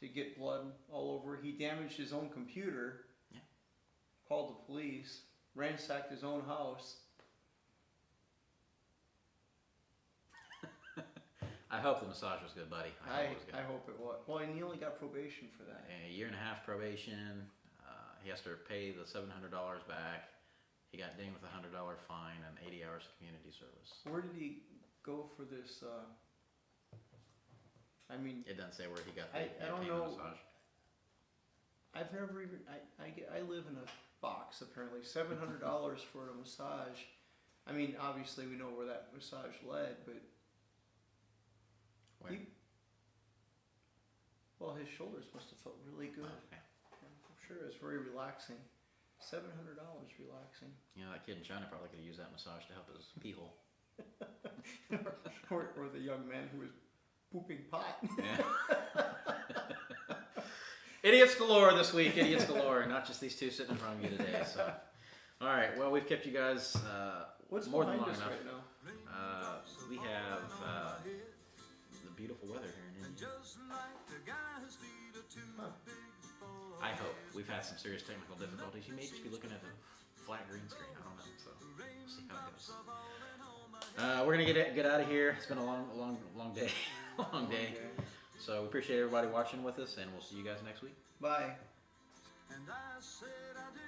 to get blood all over. He damaged his own computer. Yeah. Called the police. Ransacked his own house. I hope the massage was good, buddy. I hope it was good. I hope it was. Well, and he only got probation for that. A year and a half probation. He has to pay the $700 back. He got dinged with a $100 fine and 80 hours of community service. Where did he go for this? It doesn't say where he got the I don't know. massage. I've never even. I live in a box apparently. $700 for a massage. Obviously we know where that massage led, but Where? his shoulders must have felt really good. Oh, okay. I'm sure it was very relaxing. $700 relaxing. That kid in China probably could have used that massage to help his pee hole. or the young man who was pooping pot. Yeah. Idiots galore this week. Idiots galore. Not just these two sitting in front of you today. So, all right. Well, we've kept you guys What's more than behind long us enough. right now? We have the beautiful weather here in India. Huh. I hope. We've had some serious technical difficulties. You may just be looking at a flat green screen. I don't know. So we'll see how it goes. We're gonna get out of here. It's been a long day. Long day. So we appreciate everybody watching with us, and we'll see you guys next week. Bye. And I said I did.